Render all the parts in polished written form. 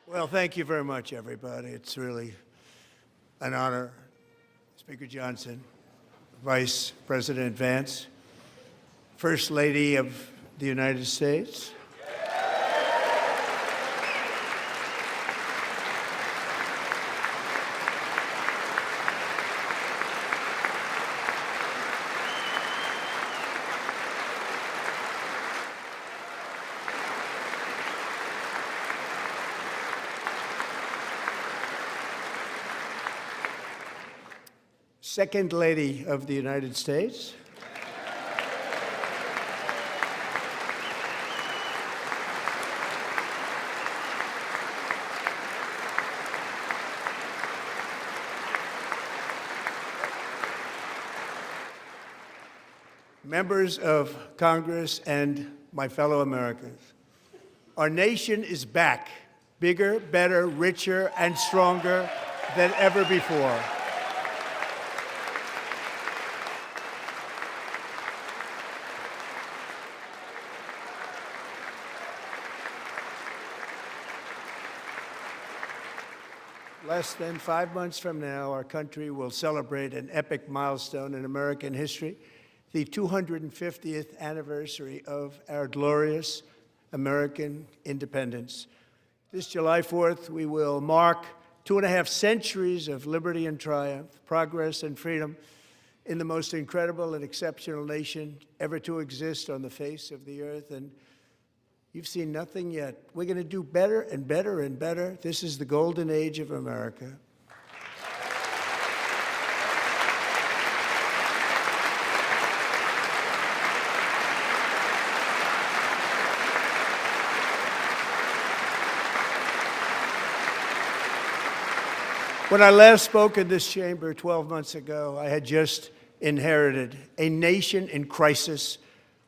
Well, thank you very much, everybody. It's really an honor. Speaker Johnson, Vice President Vance, First Lady of the United States. Second Lady of the United States. Members of Congress and my fellow Americans, our nation is back, bigger, better, richer, and stronger than ever before. Less than 5 months from now, our country will celebrate an epic milestone in American history, the 250th anniversary of our glorious American independence. This July 4th, we will mark 2.5 centuries of liberty and triumph, progress and freedom in the most incredible and exceptional nation ever to exist on the face of the earth. And you've seen nothing yet. We're going to do better and better and better. This is the golden age of America. When I last spoke in this chamber 12 months ago, I had just inherited a nation in crisis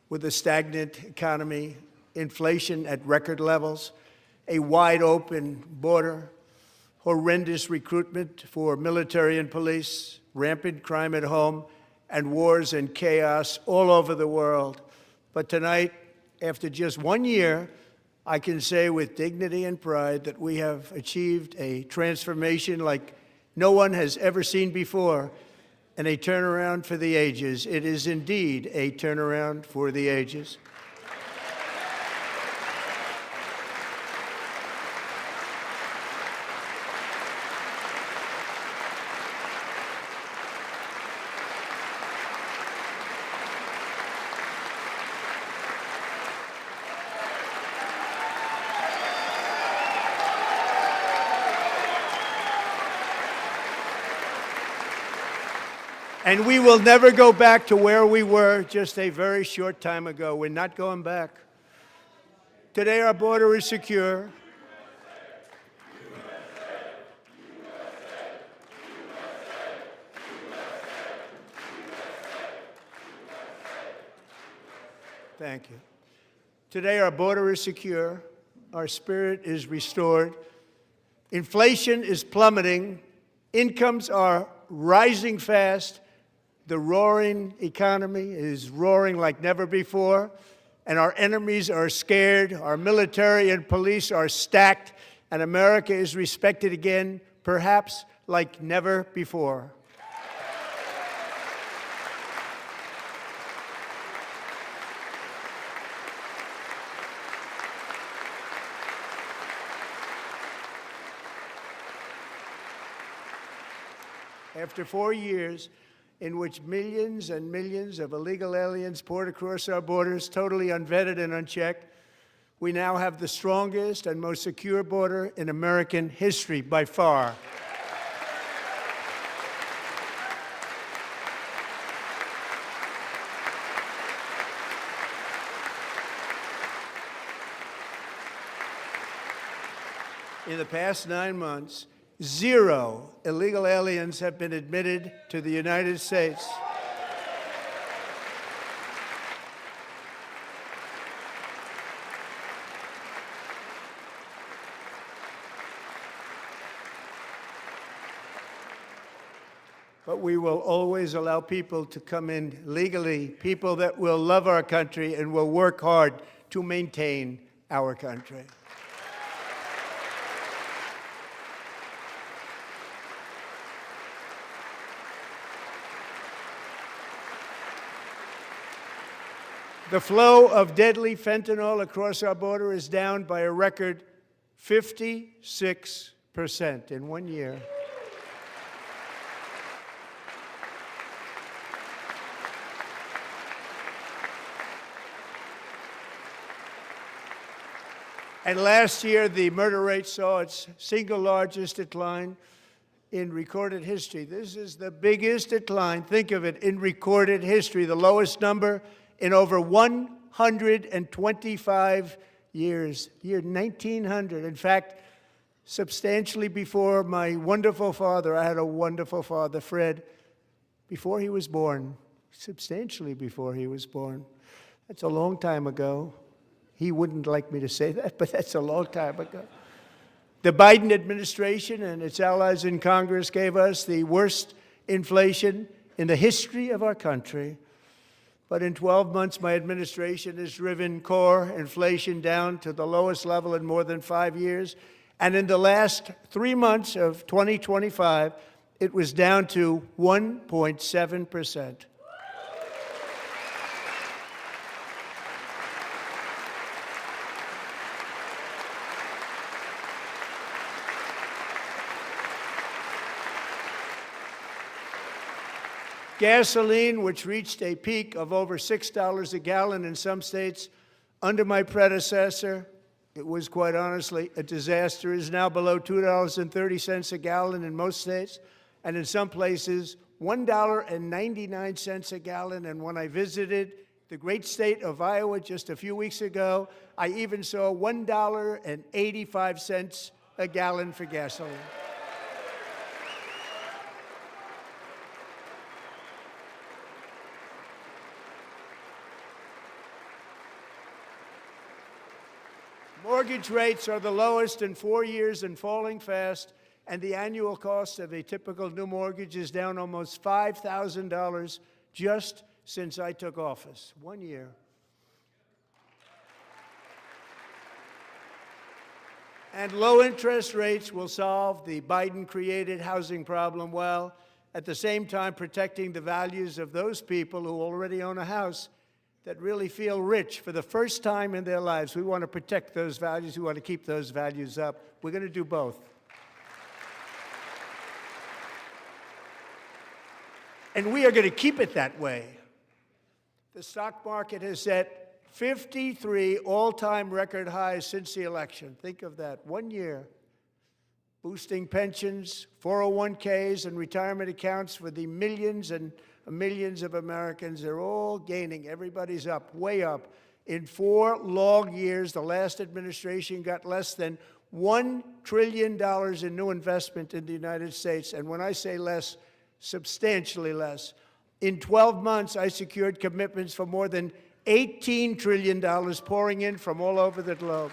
with a stagnant economy, inflation at record levels, a wide-open border, horrendous recruitment for military and police, rampant crime at home, and wars and chaos all over the world. But tonight, after just 1 year, I can say with dignity and pride that we have achieved a transformation like no one has ever seen before, and a turnaround for the ages. It is indeed a turnaround for the ages. And we will never go back to where we were just a very short time ago. We're not going back. Today, our border is secure. Thank you. Today, our border is secure. Our spirit is restored. Inflation is plummeting. Incomes are rising fast. The roaring economy is roaring like never before, and our enemies are scared, our military and police are stacked, and America is respected again, perhaps like never before. After 4 years, in which millions and millions of illegal aliens poured across our borders, totally unvetted and unchecked, we now have the strongest and most secure border in American history by far. In the past 9 months, 0 illegal aliens have been admitted to the United States. But we will always allow people to come in legally, people that will love our country and will work hard to maintain our country. The flow of deadly fentanyl across our border is down by a record 56% in 1 year. And last year, the murder rate saw its single largest decline in recorded history. This is the biggest decline, think of it, in recorded history, the lowest number in over 125 years, year 1900. In fact, substantially before my wonderful father, I had a wonderful father, Fred, before he was born, substantially before he was born. That's a long time ago. He wouldn't like me to say that, but that's a long time ago. The Biden administration and its allies in Congress gave us the worst inflation in the history of our country. But in 12 months, my administration has driven core inflation down to the lowest level in more than 5 years. And in the last 3 months of 2025, it was down to 1.7%. Gasoline, which reached a peak of over $6 a gallon in some states under my predecessor, it was quite honestly a disaster, is now below $2.30 a gallon in most states, and in some places, $1.99 a gallon. And when I visited the great state of Iowa just a few weeks ago, I even saw $1.85 a gallon for gasoline. Mortgage rates are the lowest in 4 years and falling fast, and the annual cost of a typical new mortgage is down almost $5,000 just since I took office. 1 year. And low interest rates will solve the Biden-created housing problem while at the same time protecting the values of those people who already own a house that really feel rich for the first time in their lives. We want to protect those values. We want to keep those values up. We're going to do both. And we are going to keep it that way. The stock market has set 53 all-time record highs since the election. Think of that, 1 year. Boosting pensions, 401ks, and retirement accounts for the millions and millions of Americans. They're all gaining. Everybody's up, way up. In 4 long years, the last administration got less than $1 trillion in new investment in the United States. And when I say less, substantially less. In 12 months, I secured commitments for more than $18 trillion pouring in from all over the globe.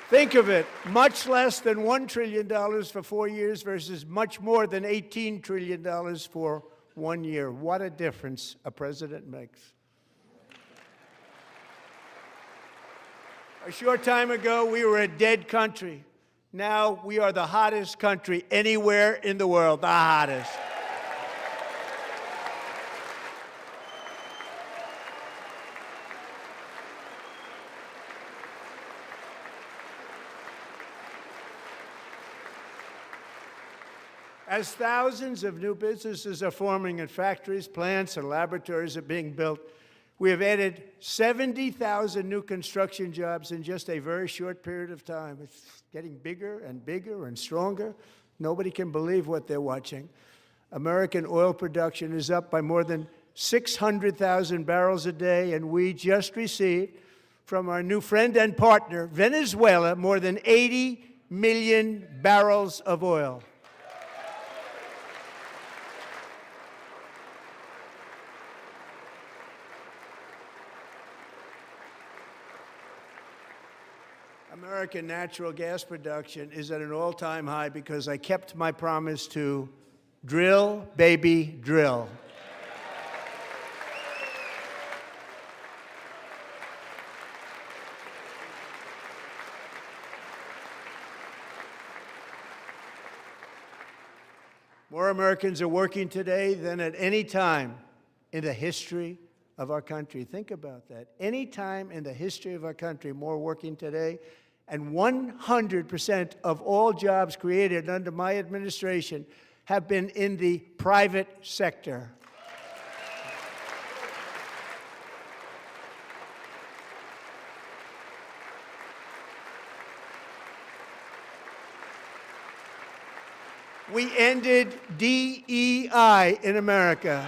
Think of it, much less than $1 trillion for 4 years versus much more than $18 trillion for 1 year. What a difference a president makes. A short time ago, we were a dead country. Now we are the hottest country anywhere in the world, the hottest. As thousands of new businesses are forming and factories, plants, and laboratories are being built, we have added 70,000 new construction jobs in just a very short period of time. It's getting bigger and bigger and stronger. Nobody can believe what they're watching. American oil production is up by more than 600,000 barrels a day, and we just received from our new friend and partner, Venezuela, more than 80 million barrels of oil. American natural gas production is at an all-time high because I kept my promise to drill, baby, drill. More Americans are working today than at any time in the history of our country. Think about that. Any time in the history of our country, more working today. And 100% of all jobs created under my administration have been in the private sector. We ended DEI in America.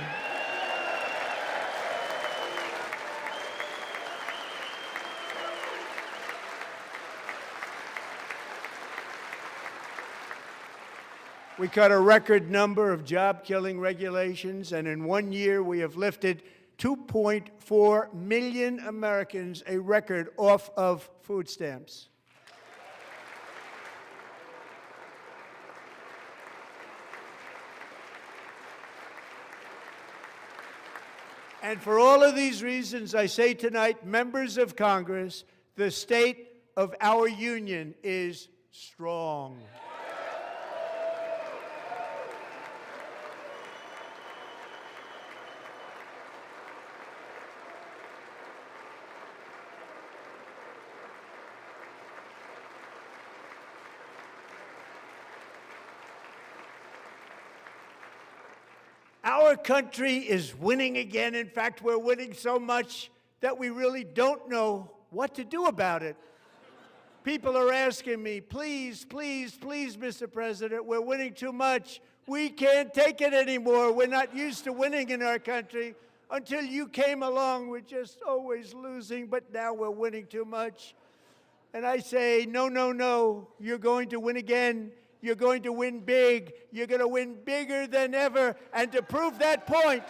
We cut a record number of job-killing regulations, and in 1 year we have lifted 2.4 million Americans, a record, off of food stamps. And for all of these reasons, I say tonight, members of Congress, the state of our union is strong. Our country is winning again. In fact, we're winning so much that we really don't know what to do about it. People are asking me, please, please, please, Mr. President, we're winning too much. We can't take it anymore. We're not used to winning in our country. Until you came along, we're just always losing, but now we're winning too much. And I say, no, no, no, you're going to win again. You're going to win big. You're going to win bigger than ever. And to prove that point,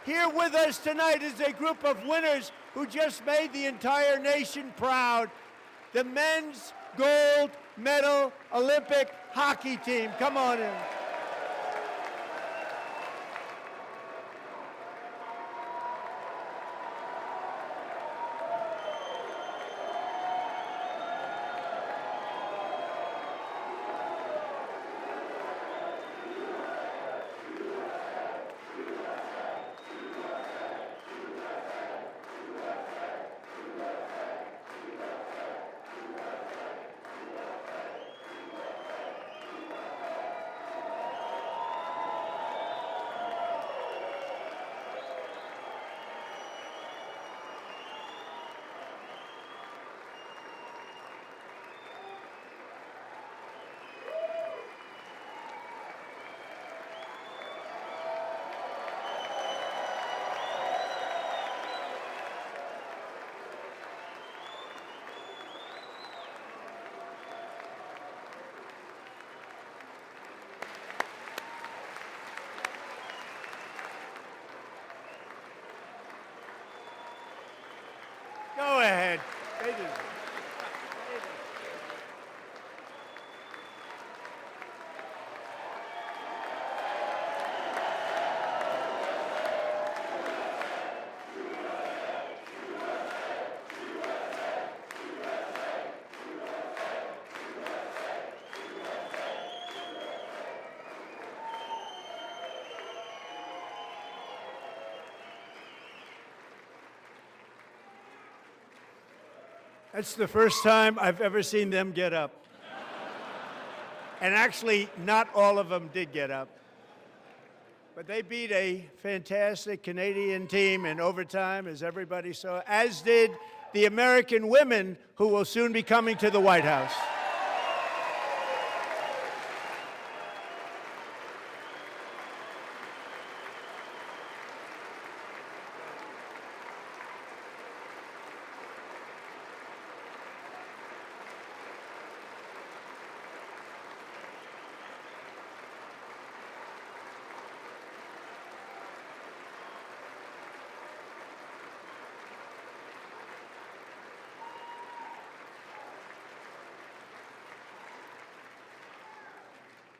here with us tonight is a group of winners who just made the entire nation proud. The men's gold medal Olympic hockey team. Come on in. Go ahead. That's the first time I've ever seen them get up. And actually, not all of them did get up. But they beat a fantastic Canadian team in overtime, as everybody saw, as did the American women who will soon be coming to the White House.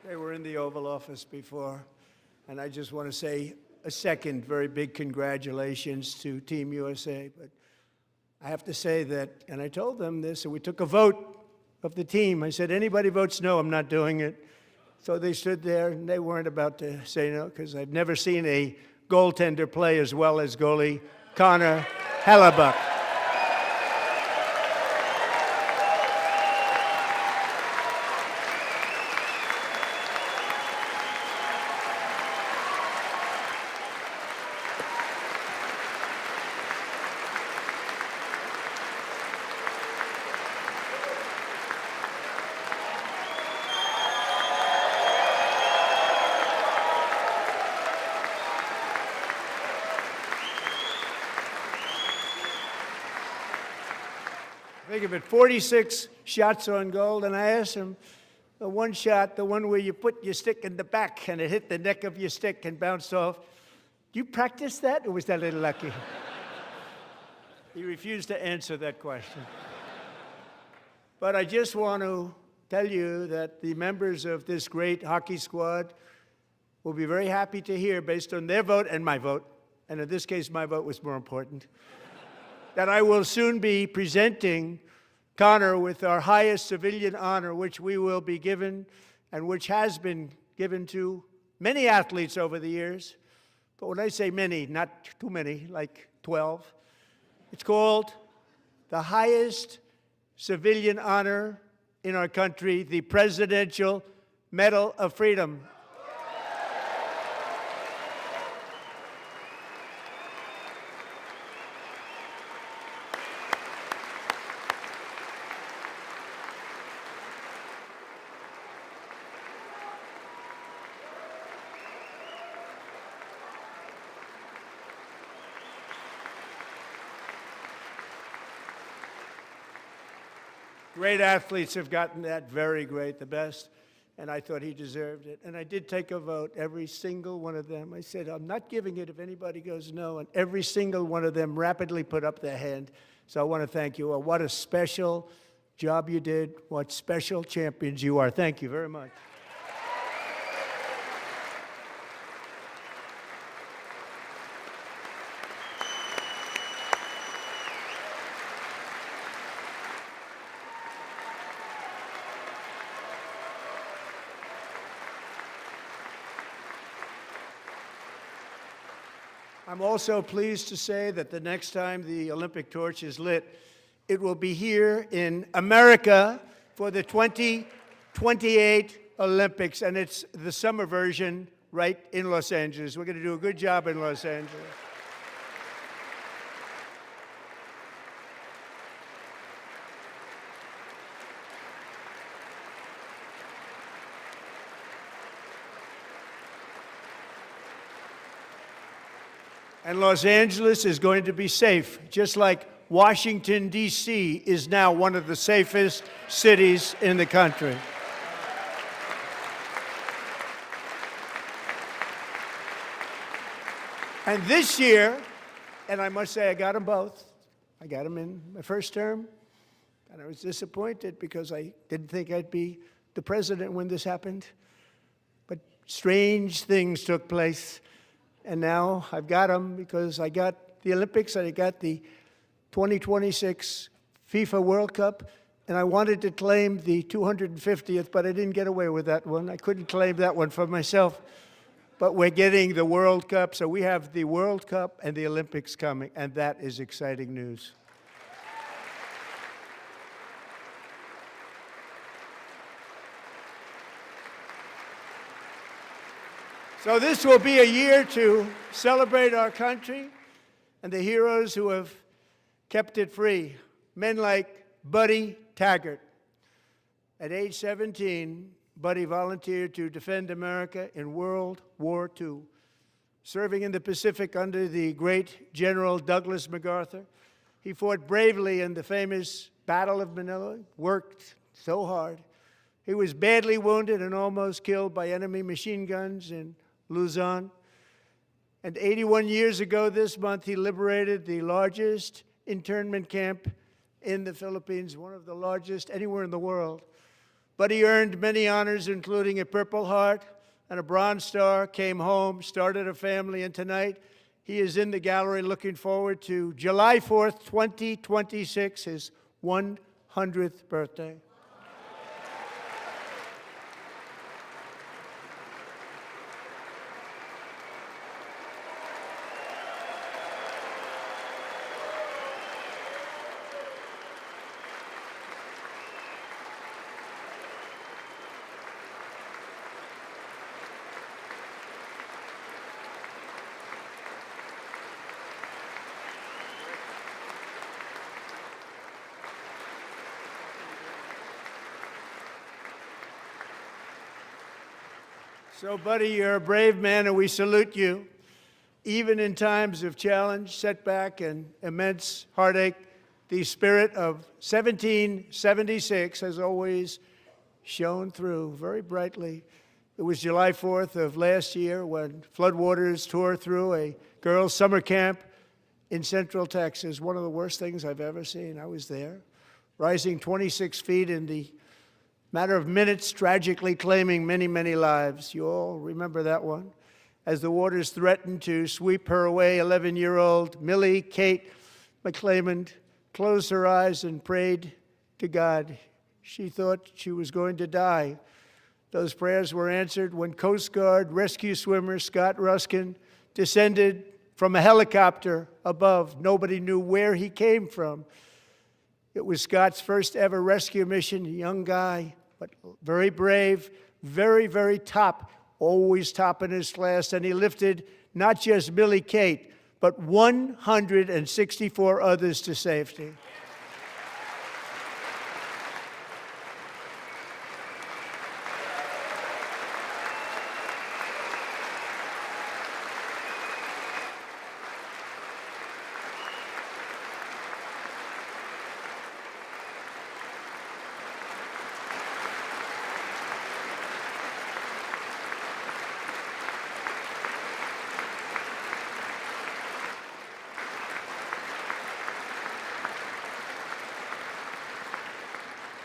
They were in the Oval Office before, and I just want to say a second very big congratulations to Team USA. But I have to say that, and I told them this, and we took a vote of the team. I said, anybody votes no, I'm not doing it. So they stood there, and they weren't about to say no, because I've never seen a goaltender play as well as goalie Connor Hellebuck. Think of it, 46 shots on goal, and I asked him, the one shot, the one where you put your stick in the back and it hit the neck of your stick and bounced off, do you practice that, or was that a little lucky? He refused to answer that question. But I just want to tell you that the members of this great hockey squad will be very happy to hear, based on their vote and my vote, and in this case my vote was more important, that I will soon be presenting Connor with our highest civilian honor, which we will be given and which has been given to many athletes over the years. But when I say many, not too many, like 12, it's called the highest civilian honor in our country, the Presidential Medal of Freedom. Great athletes have gotten that, very great, the best, and I thought he deserved it. And I did take a vote, every single one of them. I said, I'm not giving it if anybody goes no, and every single one of them rapidly put up their hand. So I want to thank you all. What a special job you did. What special champions you are. Thank you very much. I'm also pleased to say that the next time the Olympic torch is lit, it will be here in America for the 2028 Olympics, and it's the summer version right in Los Angeles. We're going to do a good job in Los Angeles. And Los Angeles is going to be safe, just like Washington, D.C. is now one of the safest cities in the country. And this year, and I must say I got them both. I got them in my first term, and I was disappointed because I didn't think I'd be the president when this happened. But strange things took place. And now I've got them because I got the Olympics and I got the 2026 FIFA World Cup, and I wanted to claim the 250th, but I didn't get away with that one. I couldn't claim that one for myself. But we're getting the World Cup, so we have the World Cup and the Olympics coming, and that is exciting news. So this will be a year to celebrate our country and the heroes who have kept it free. Men like Buddy Taggart. At age 17, Buddy volunteered to defend America in World War II, serving in the Pacific under the great General Douglas MacArthur. He fought bravely in the famous Battle of Manila, worked so hard. He was badly wounded and almost killed by enemy machine guns in Luzon. And 81 years ago this month, he liberated the largest internment camp in the Philippines, one of the largest anywhere in the world. But he earned many honors, including a Purple Heart and a Bronze Star, came home, started a family, and tonight he is in the gallery looking forward to July 4th, 2026, his 100th birthday. So, buddy, you're a brave man, and we salute you. Even in times of challenge, setback, and immense heartache, the spirit of 1776 has always shone through very brightly. It was July 4th of last year when floodwaters tore through a girls' summer camp in Central Texas, one of the worst things I've ever seen. I was there, rising 26 feet in the matter of minutes, tragically claiming many, many lives. You all remember that one. As the waters threatened to sweep her away, 11-year-old Millie Kate McClelland closed her eyes and prayed to God. She thought she was going to die. Those prayers were answered when Coast Guard rescue swimmer Scott Ruskin descended from a helicopter above. Nobody knew where he came from. It was Scott's first ever rescue mission, a young guy, but very brave, very, very top, always top in his class. And he lifted not just Millie Kate, but 164 others to safety.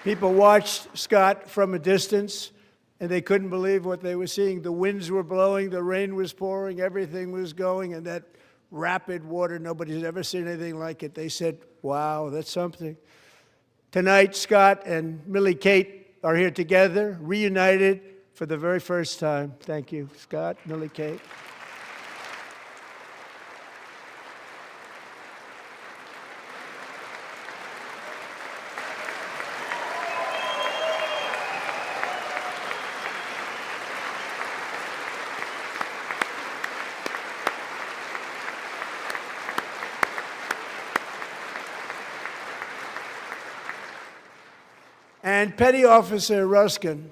People watched Scott from a distance, and they couldn't believe what they were seeing. The winds were blowing, the rain was pouring, everything was going, and that rapid water, nobody's ever seen anything like it. They said, wow, that's something. Tonight, Scott and Millie Kate are here together, reunited for the very first time. Thank you, Scott, Millie Kate. And Petty Officer Ruskin,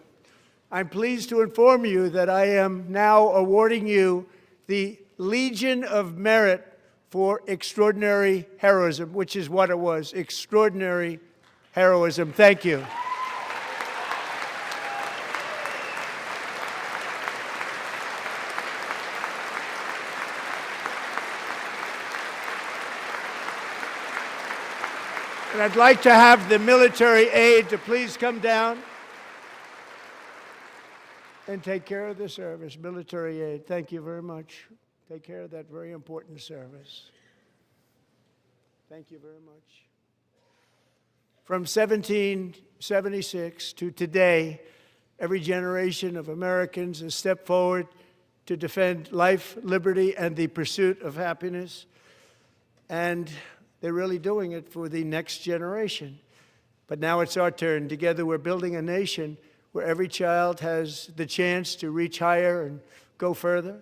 I'm pleased to inform you that I am now awarding you the Legion of Merit for extraordinary heroism, which is what it was, extraordinary heroism. Thank you. And I'd like to have the military aide to please come down and take care of the service. Military aide, thank you very much. Take care of that very important service. Thank you very much. From 1776 to today, every generation of Americans has stepped forward to defend life, liberty, and the pursuit of happiness. And they're really doing it for the next generation. But now it's our turn. Together we're building a nation where every child has the chance to reach higher and go further,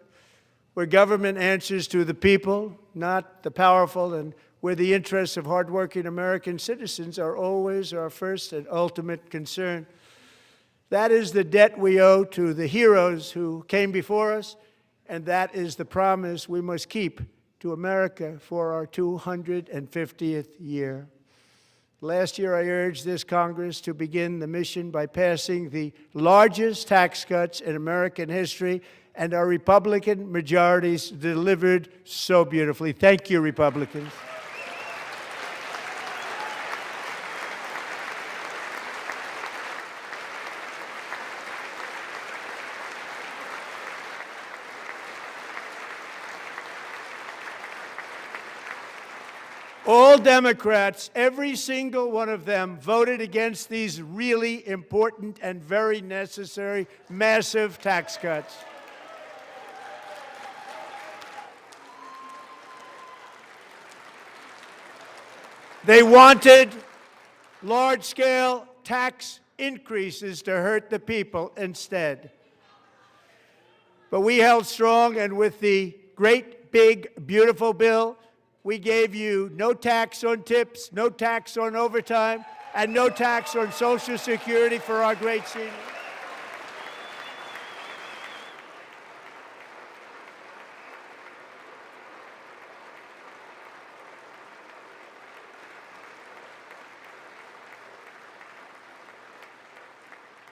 where government answers to the people, not the powerful, and where the interests of hardworking American citizens are always our first and ultimate concern. That is the debt we owe to the heroes who came before us, and that is the promise we must keep to America for our 250th year. Last year, I urged this Congress to begin the mission by passing the largest tax cuts in American history, and our Republican majorities delivered so beautifully. Thank you, Republicans. All Democrats, every single one of them, voted against these really important and very necessary massive tax cuts. They wanted large-scale tax increases to hurt the people instead. But we held strong, and with the great, big, beautiful bill, we gave you no tax on tips, no tax on overtime, and no tax on Social Security for our great seniors.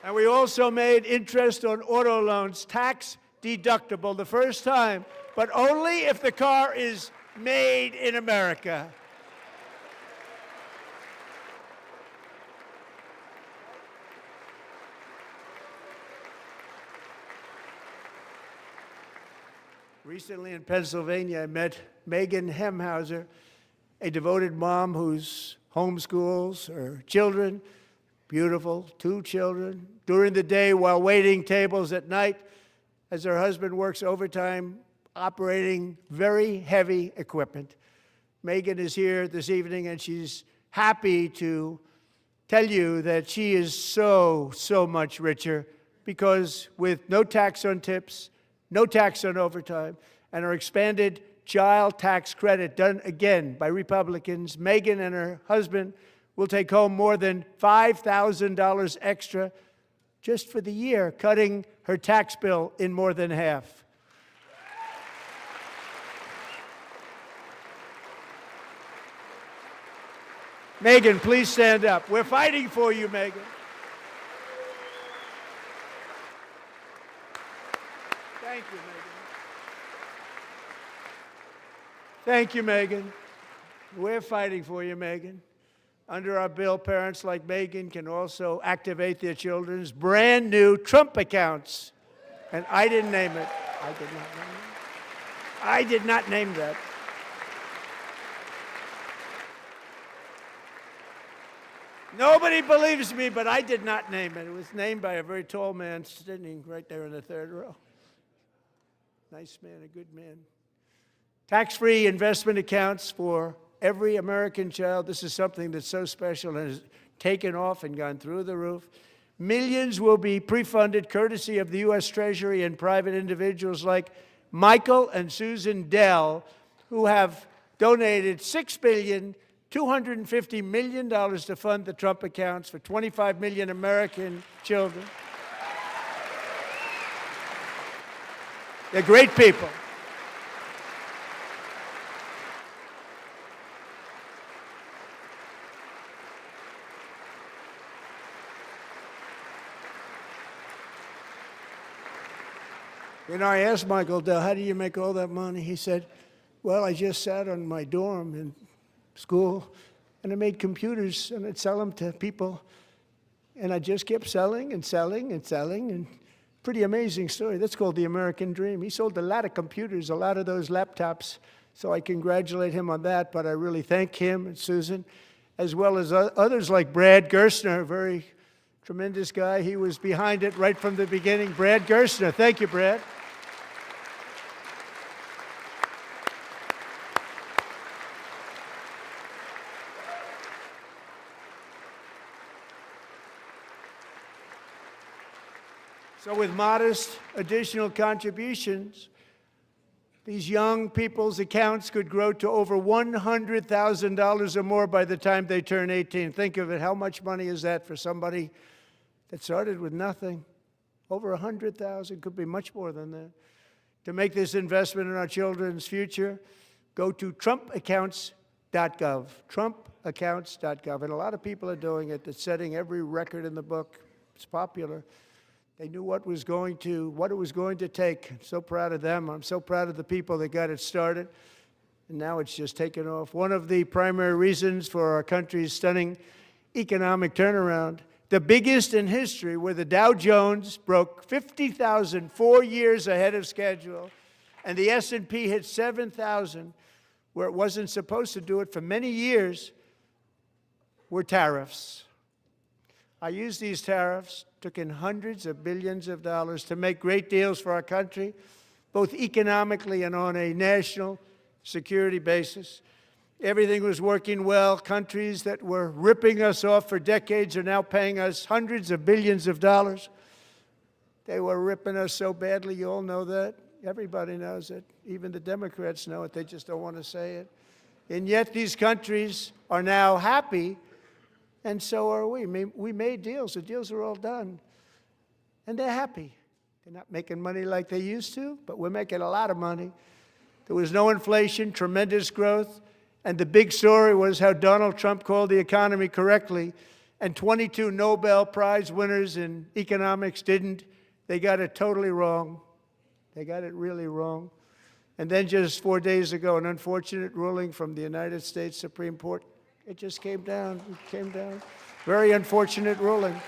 And we also made interest on auto loans tax deductible the first time, but only if the car is made in America. Recently in Pennsylvania, I met Megan Hemhauser, a devoted mom who's homeschools her children, beautiful, 2 children, during the day while waiting tables at night as her husband works overtime operating very heavy equipment. Megan is here this evening, and she's happy to tell you that she is so much richer because with no tax on tips, no tax on overtime, and her expanded child tax credit done again by Republicans, Megan and her husband will take home more than $5,000 extra just for the year, cutting her tax bill in more than half. Megan, please stand up. We're fighting for you, Megan. Thank you, Megan. Thank you, Megan. We're fighting for you, Megan. Under our bill, parents like Megan can also activate their children's brand new Trump accounts. And I didn't name it. I did not name it. I did not name that. Nobody believes me, but I did not name it. It was named by a very tall man sitting right there in the third row. Nice man, a good man. Tax-free investment accounts for every American child. This is something that's so special and has taken off and gone through the roof. Millions will be pre-funded courtesy of the U.S. Treasury and private individuals like Michael and Susan Dell, who have donated $6.25 billion to fund the Trump accounts for 25 million American children. They're great people. You know, I asked Michael Dell, how do you make all that money? He said, well, I just sat on my dorm in school, and I made computers, and I'd sell them to people, and I just kept selling and selling and selling, and pretty amazing story. That's called the American dream. He sold a lot of computers, a lot of those laptops, so I congratulate him on that, but I really thank him and Susan, as well as others like Brad Gerstner, a very tremendous guy. He was behind it right from the beginning. Brad Gerstner. Thank you, Brad. So with modest additional contributions, these young people's accounts could grow to over $100,000 or more by the time they turn 18. Think of it. How much money is that for somebody that started with nothing? Over 100,000, could be much more than that. To make this investment in our children's future, go to Trumprx.gov, Trumprx.gov. And a lot of people are doing it. It's setting every record in the book. It's popular. They knew what it was going to take. I'm so proud of them. I'm so proud of the people that got it started. And now it's just taken off. One of the primary reasons for our country's stunning economic turnaround, the biggest in history, where the Dow Jones broke 50,000 4 years ahead of schedule, and the S&P hit 7,000, where it wasn't supposed to do it for many years, were tariffs. I used these tariffs, took in hundreds of billions of dollars to make great deals for our country, both economically and on a national security basis. Everything was working well. Countries that were ripping us off for decades are now paying us hundreds of billions of dollars. They were ripping us so badly, you all know that. Everybody knows it. Even the Democrats know it. They just don't want to say it. And yet these countries are now happy, and so are we. We made deals. The deals are all done. And they're happy. They're not making money like they used to, but we're making a lot of money. There was no inflation, tremendous growth, and the big story was how Donald Trump called the economy correctly and 22 Nobel Prize winners in economics didn't. They got it totally wrong. They got it really wrong. And then just 4 days ago, an unfortunate ruling from the United States Supreme Court. It just came down. It came down. Very unfortunate ruling.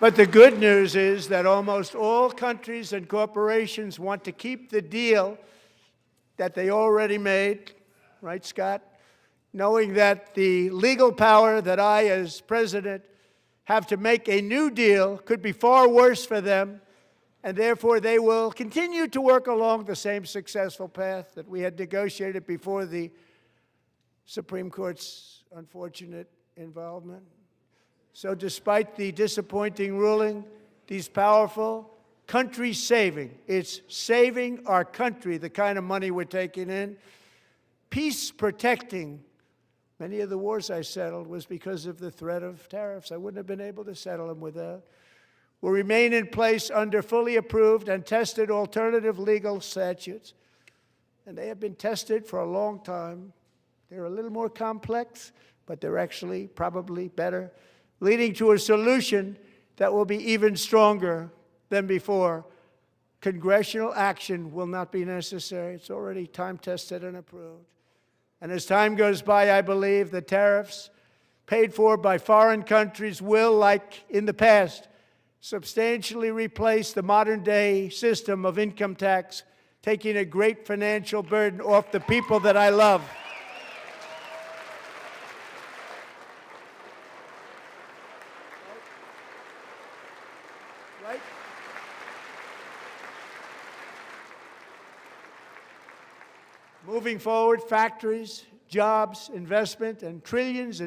But the good news is that almost all countries and corporations want to keep the deal that they already made, right, Scott? Knowing that the legal power that I, as president, have to make a new deal could be far worse for them, and therefore they will continue to work along the same successful path that we had negotiated before the Supreme Court's unfortunate involvement. So despite the disappointing ruling, these powerful country-saving, it's saving our country, the kind of money we're taking in, peace-protecting. Many of the wars I settled was because of the threat of tariffs. I wouldn't have been able to settle them without. Will remain in place under fully approved and tested alternative legal statutes. And they have been tested for a long time. They're a little more complex, but they're actually probably better, leading to a solution that will be even stronger than before. Congressional action will not be necessary. It's already time-tested and approved. And as time goes by, I believe the tariffs paid for by foreign countries will, like in the past, substantially replace the modern-day system of income tax, taking a great financial burden off the people that I love. Right? Moving forward, factories, jobs, investment, and trillions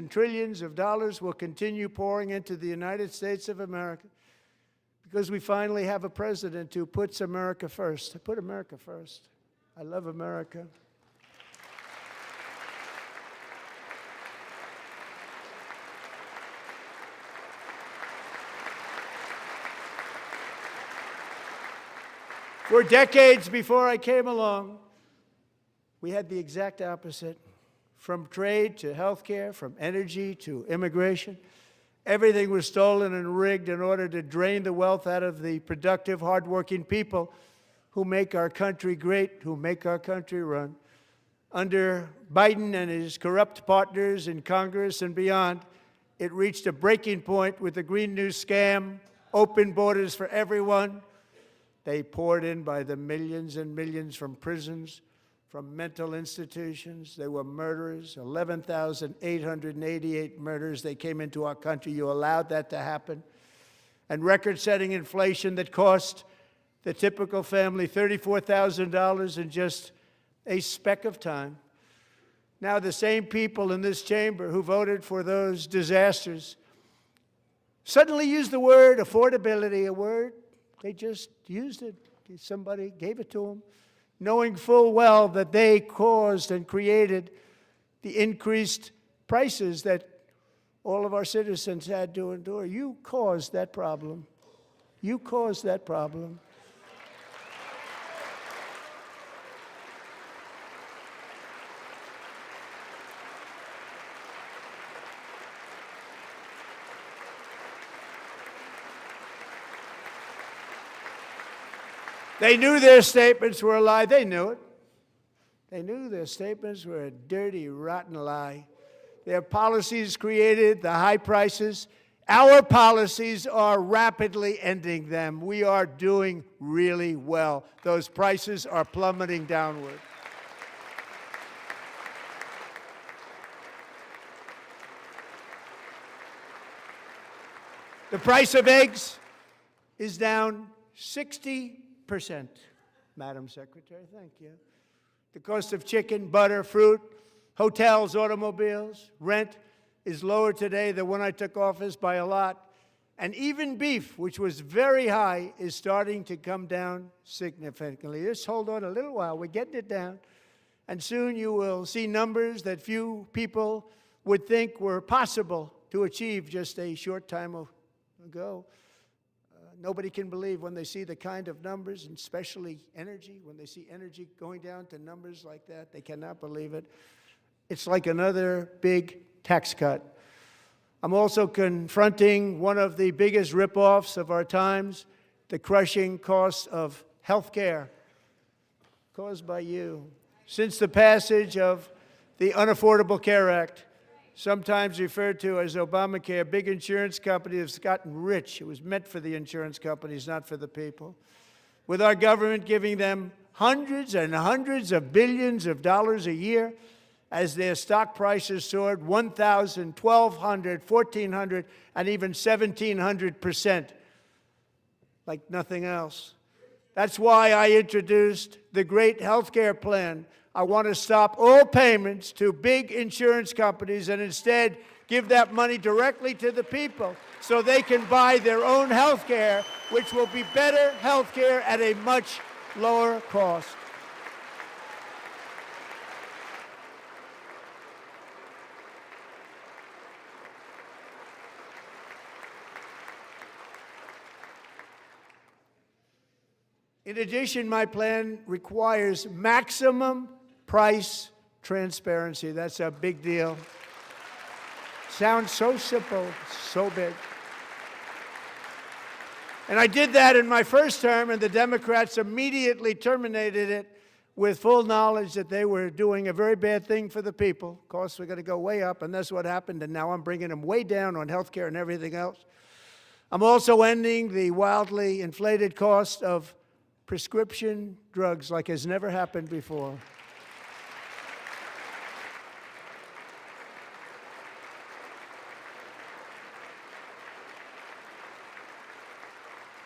of dollars will continue pouring into the United States of America because we finally have a president who puts America first. I put America first. I love America. For decades before I came along, we had the exact opposite. From trade to healthcare, from energy to immigration, everything was stolen and rigged in order to drain the wealth out of the productive, hardworking people who make our country great, who make our country run. Under Biden and his corrupt partners in Congress and beyond, it reached a breaking point with the Green New scam, open borders for everyone. They poured in by the millions and millions from prisons, from mental institutions. They were murderers, 11,888 murders. They came into our country. You allowed that to happen. And record-setting inflation that cost the typical family $34,000 in just a speck of time. Now the same people in this chamber who voted for those disasters suddenly used the word affordability, a word. They just used it. Somebody gave it to them, knowing full well that they caused and created the increased prices that all of our citizens had to endure. You caused that problem. You caused that problem. They knew their statements were a lie. They knew it. They knew their statements were a dirty, rotten lie. Their policies created the high prices. Our policies are rapidly ending them. We are doing really well. Those prices are plummeting downward. The price of eggs is down 60%, Madam Secretary, thank you. The cost of chicken, butter, fruit, hotels, automobiles, rent is lower today than when I took office by a lot. And even beef, which was very high, is starting to come down significantly. Just hold on a little while. We're getting it down. And soon you will see numbers that few people would think were possible to achieve just a short time ago. Nobody can believe when they see the kind of numbers, and especially energy, when they see energy going down to numbers like that, they cannot believe it. It's like another big tax cut. I'm also confronting one of the biggest ripoffs of our times, the crushing cost of health care caused by you. Since the passage of the Unaffordable Care Act, sometimes referred to as Obamacare, big insurance companies have gotten rich. It was meant for the insurance companies, not for the people. With our government giving them hundreds and hundreds of billions of dollars a year as their stock prices soared 1,000, 1,200, 1,400, and even 1,700%, like nothing else. That's why I introduced the great health care plan. I want to stop all payments to big insurance companies and instead give that money directly to the people so they can buy their own health care, which will be better health care at a much lower cost. In addition, my plan requires maximum price transparency. That's a big deal. Sounds so simple, so big. And I did that in my first term, and the Democrats immediately terminated it with full knowledge that they were doing a very bad thing for the people. Costs were going to go way up, and that's what happened, and now I'm bringing them way down on health care and everything else. I'm also ending the wildly inflated cost of prescription drugs like has never happened before.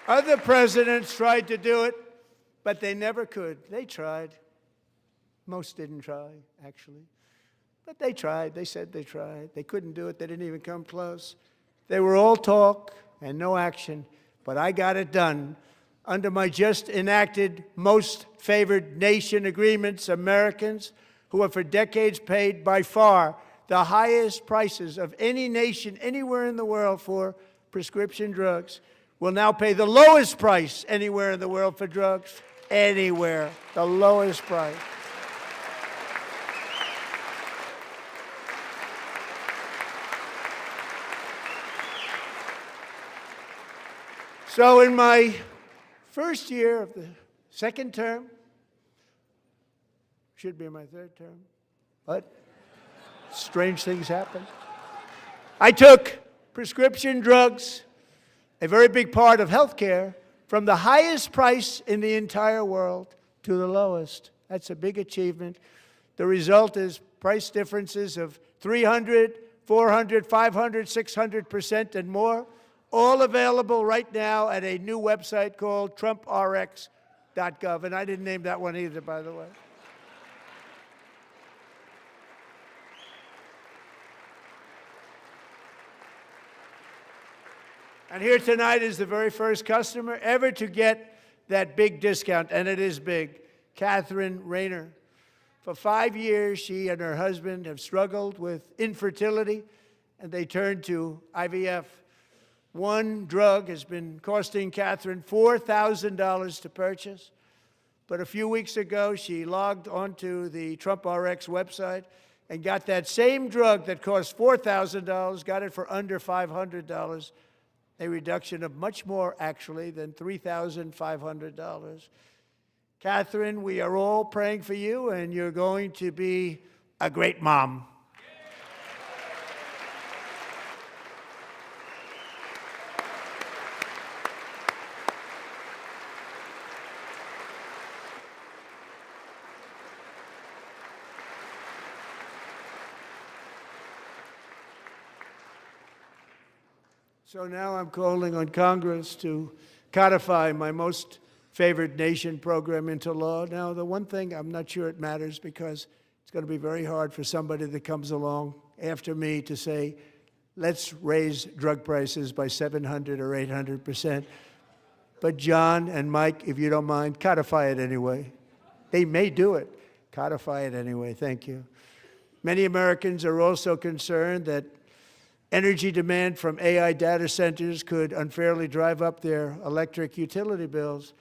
Other presidents tried to do it, but they never could. They tried. Most didn't try, actually. But they tried. They said they tried. They couldn't do it. They didn't even come close. They were all talk and no action, but I got it done. Under my just enacted most favored nation agreements, Americans who have for decades paid by far the highest prices of any nation anywhere in the world for prescription drugs will now pay the lowest price anywhere in the world for drugs. Anywhere, the lowest price. So in my first year of the second term, should be my third term, but strange things happen. I took prescription drugs, a very big part of health care, from the highest price in the entire world to the lowest. That's a big achievement. The result is price differences of 300, 400, 500, 600% and more, all available right now at a new website called Trumprx.gov. And I didn't name that one either, by the way. And here tonight is the very first customer ever to get that big discount, and it is big, Catherine Rayner. For 5 years, she and her husband have struggled with infertility, and they turned to IVF. One drug has been costing Catherine $4,000 to purchase, but a few weeks ago, she logged onto the TrumpRx website and got that same drug that cost $4,000, got it for under $500. A reduction of much more, actually, than $3,500. Catherine, we are all praying for you, and you're going to be a great mom. So now I'm calling on Congress to codify my most favored nation program into law. Now, the one thing, I'm not sure it matters because it's going to be very hard for somebody that comes along after me to say, let's raise drug prices by 700 or 800%. But John and Mike, if you don't mind, codify it anyway. They may do it. Codify it anyway. Thank you. Many Americans are also concerned that energy demand from AI data centers could unfairly drive up their electric utility bills.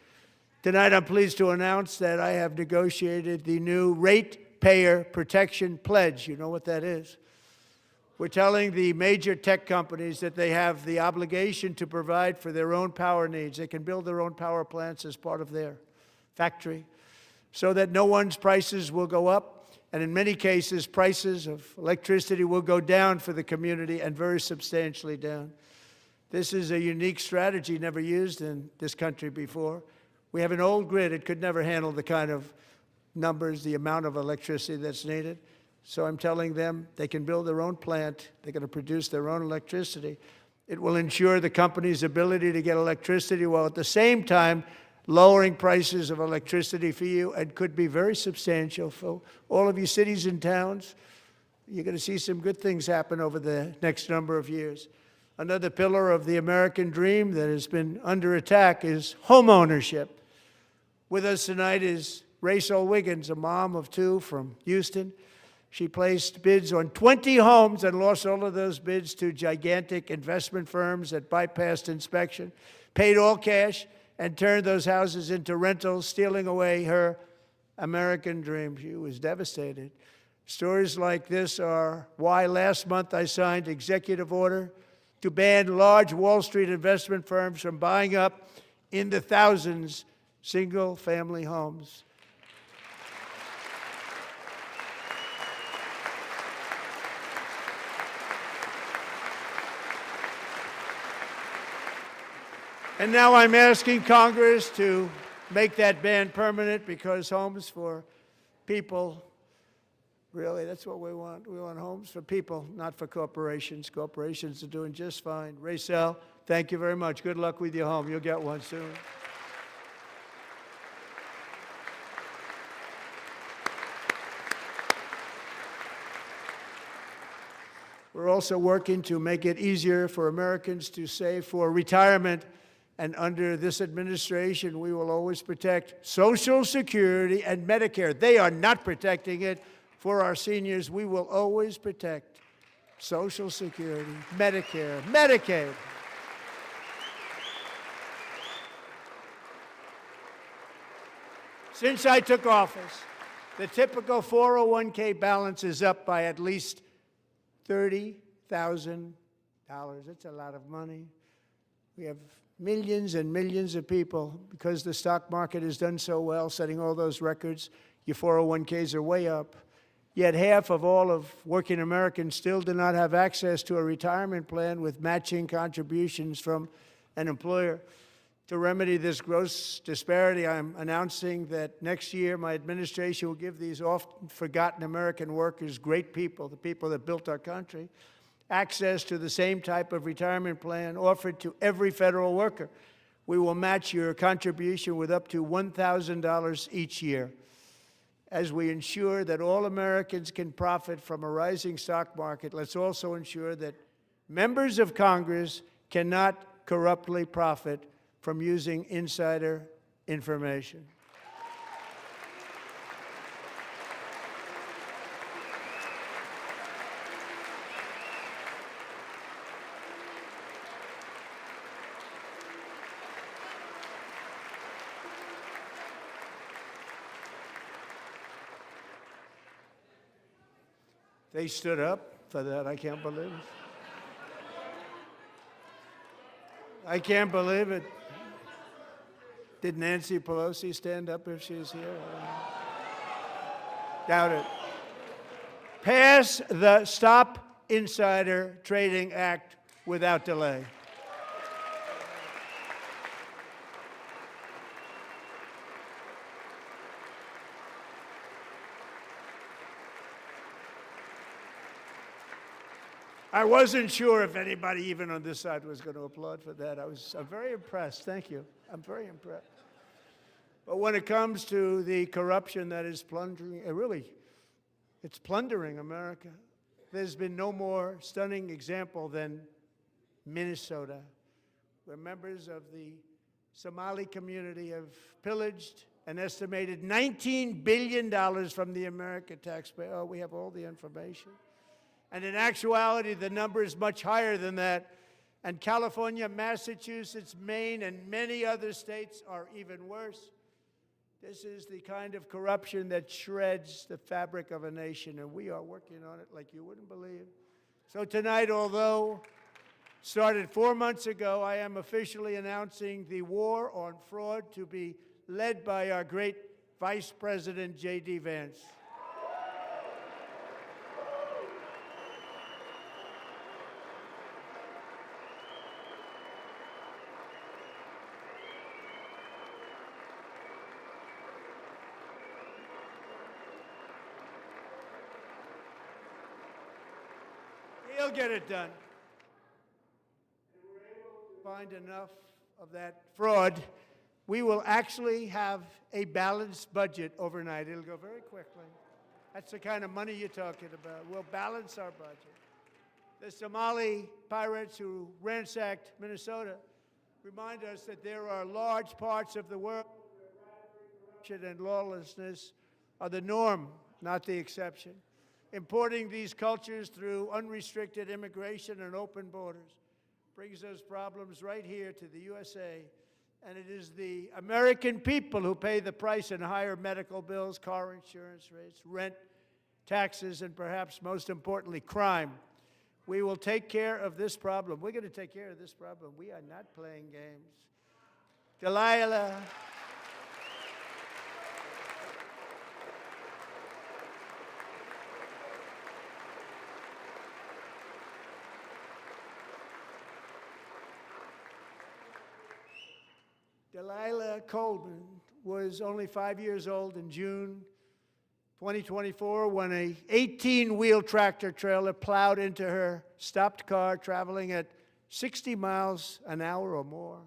Tonight, I'm pleased to announce that I have negotiated the new rate Taxpayer Protection Pledge. You know what that is? We're telling the major tech companies that they have the obligation to provide for their own power needs. They can build their own power plants as part of their factory so that no one's prices will go up. And in many cases, prices of electricity will go down for the community, and very substantially down. This is a unique strategy never used in this country before. We have an old grid. It could never handle the kind of numbers, the amount of electricity that's needed. So I'm telling them they can build their own plant. They're going to produce their own electricity. It will ensure the company's ability to get electricity while at the same time lowering prices of electricity for you, and could be very substantial for all of you cities and towns. You're going to see some good things happen over the next number of years. Another pillar of the American dream that has been under attack is home ownership. With us tonight is Rachel Wiggins, a mom of two from Houston. She placed bids on 20 homes and lost all of those bids to gigantic investment firms that bypassed inspection, paid all cash, and turned those houses into rentals, stealing away her American dream. She was devastated. Stories like this are why last month I signed executive order to ban large Wall Street investment firms from buying up in the thousands single-family homes. And now I'm asking Congress to make that ban permanent, because homes for people, really, that's what we want. We want homes for people, not for corporations. Corporations are doing just fine. Rachel, thank you very much. Good luck with your home. You'll get one soon. We're also working to make it easier for Americans to save for retirement. And under this administration, we will always protect Social Security and Medicare. They are not protecting it for our seniors. We will always protect Social Security, Medicare, Medicaid. Since I took office, the typical 401k balance is up by at least $30,000. That's a lot of money. We have millions and millions of people, because the stock market has done so well, setting all those records. Your 401ks are way up. Yet half of all of working Americans still do not have access to a retirement plan with matching contributions from an employer. To remedy this gross disparity, I'm announcing that next year my administration will give these often forgotten American workers, great people, the people that built our country, access to the same type of retirement plan offered to every federal worker. We will match your contribution with up to $1,000 each year. As we ensure that all Americans can profit from a rising stock market, let's also ensure that members of Congress cannot corruptly profit from using insider information. They stood up for that. I can't believe it. I can't believe it. Did Nancy Pelosi stand up if she's here? Doubt it. Pass the Stop Insider Trading Act without delay. I wasn't sure if anybody, even on this side, was going to applaud for that. I'm very impressed. Thank you. I'm very impressed. But when it comes to the corruption that is plundering, it's plundering America. There's been no more stunning example than Minnesota, where members of the Somali community have pillaged an estimated $19 billion from the American taxpayer. Oh, we have all the information. And in actuality, the number is much higher than that. And California, Massachusetts, Maine, and many other states are even worse. This is the kind of corruption that shreds the fabric of a nation, and we are working on it like you wouldn't believe. So tonight, although started 4 months ago, I am officially announcing the war on fraud to be led by our great Vice President J.D. Vance. He'll get it done. If we're able to find enough of that fraud, we will actually have a balanced budget overnight. It'll go very quickly. That's the kind of money you're talking about. We'll balance our budget. The Somali pirates who ransacked Minnesota remind us that there are large parts of the world where corruption and lawlessness are the norm, not the exception. Importing these cultures through unrestricted immigration and open borders brings those problems right here to the USA. And it is the American people who pay the price in higher medical bills, car insurance rates, rent, taxes, and perhaps most importantly, crime. We will take care of this problem. We're going to take care of this problem. We are not playing games. Delilah. Delilah Coleman was only 5 years old in June 2024 when a 18-wheel tractor trailer plowed into her stopped car traveling at 60 miles an hour or more.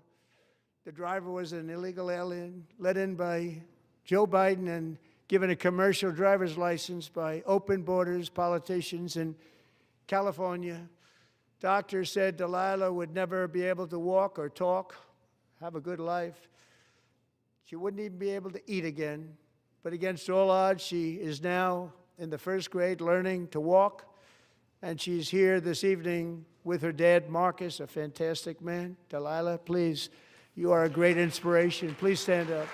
The driver was an illegal alien let in by Joe Biden and given a commercial driver's license by open borders politicians in California. Doctors said Delilah would never be able to walk or talk, have a good life. She wouldn't even be able to eat again. But against all odds, she is now in the first grade learning to walk. And she's here this evening with her dad, Marcus, a fantastic man. Delilah, please, you are a great inspiration. Please stand up.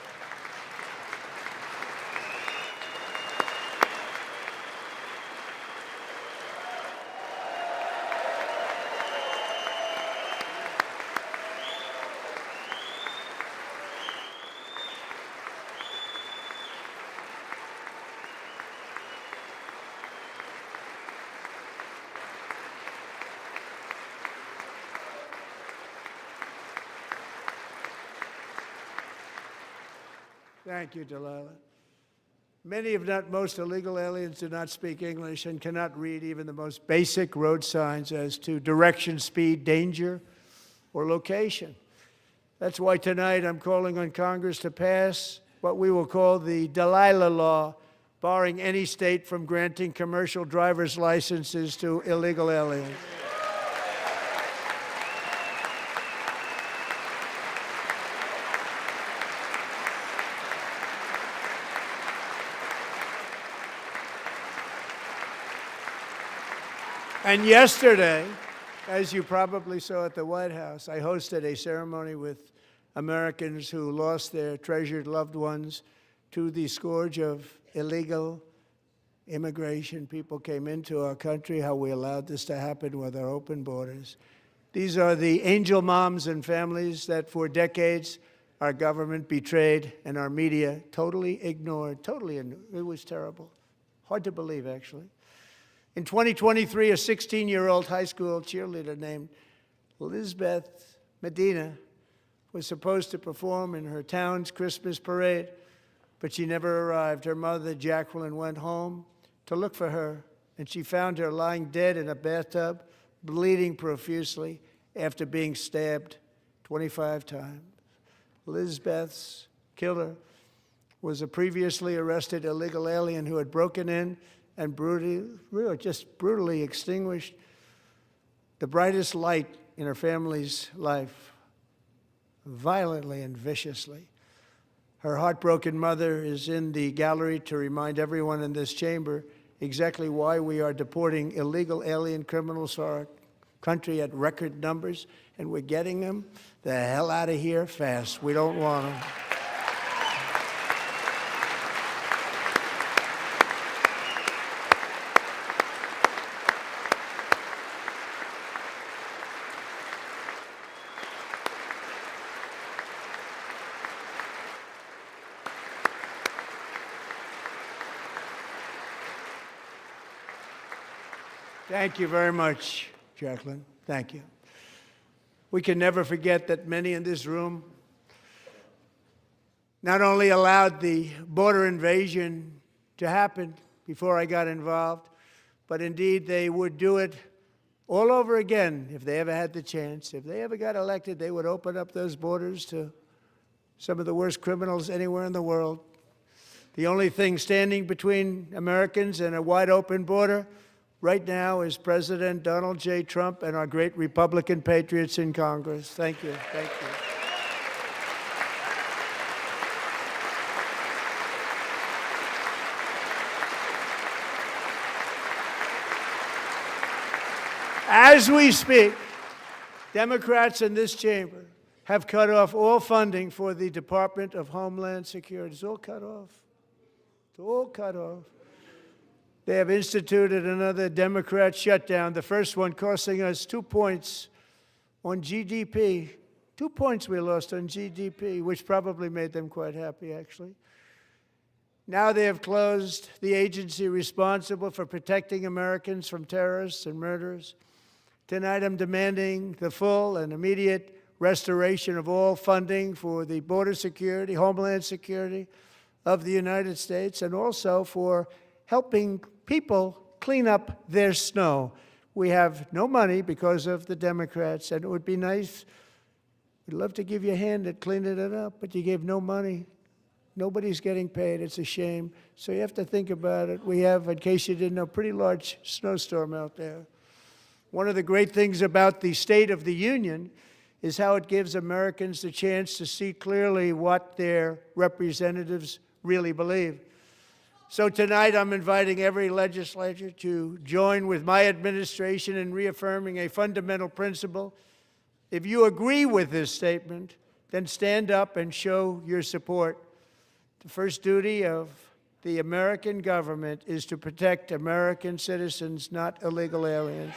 Thank you, Delilah. Many, if not most, illegal aliens do not speak English and cannot read even the most basic road signs as to direction, speed, danger, or location. That's why tonight I'm calling on Congress to pass what we will call the Delilah Law, barring any state from granting commercial driver's licenses to illegal aliens. And yesterday, as you probably saw at the White House, I hosted a ceremony with Americans who lost their treasured loved ones to the scourge of illegal immigration. People came into our country, how we allowed this to happen with our open borders. These are the angel moms and families that for decades our government betrayed and our media totally ignored. It was terrible. Hard to believe, actually. In 2023, a 16-year-old high school cheerleader named Elizabeth Medina was supposed to perform in her town's Christmas parade, but she never arrived. Her mother, Jacqueline, went home to look for her, and she found her lying dead in a bathtub, bleeding profusely after being stabbed 25 times. Elizabeth's killer was a previously arrested illegal alien who had broken in and brutally extinguished the brightest light in her family's life, violently and viciously. Her heartbroken mother is in the gallery to remind everyone in this chamber exactly why we are deporting illegal alien criminals to our country at record numbers, and we're getting them the hell out of here fast. We don't want them. Thank you very much, Jacqueline. Thank you. We can never forget that many in this room not only allowed the border invasion to happen before I got involved, but indeed they would do it all over again if they ever had the chance. If they ever got elected, they would open up those borders to some of the worst criminals anywhere in the world. The only thing standing between Americans and a wide open border right now is President Donald J. Trump and our great Republican patriots in Congress. Thank you. Thank you. As we speak, Democrats in this chamber have cut off all funding for the Department of Homeland Security. It's all cut off. It's all cut off. They have instituted another Democrat shutdown, the first one costing us 2 points on GDP. 2 points we lost on GDP, which probably made them quite happy, actually. Now they have closed the agency responsible for protecting Americans from terrorists and murderers. Tonight I'm demanding the full and immediate restoration of all funding for the border security, homeland security of the United States, and also for helping people clean up their snow. We have no money because of the Democrats, and it would be nice, we'd love to give you a hand at cleaning it up, but you gave no money. Nobody's getting paid. It's a shame. So you have to think about it. We have, in case you didn't know, a pretty large snowstorm out there. One of the great things about the State of the Union is how it gives Americans the chance to see clearly what their representatives really believe. So tonight I'm inviting every legislator to join with my administration in reaffirming a fundamental principle. If you agree with this statement, then stand up and show your support. The first duty of the American government is to protect American citizens, not illegal aliens.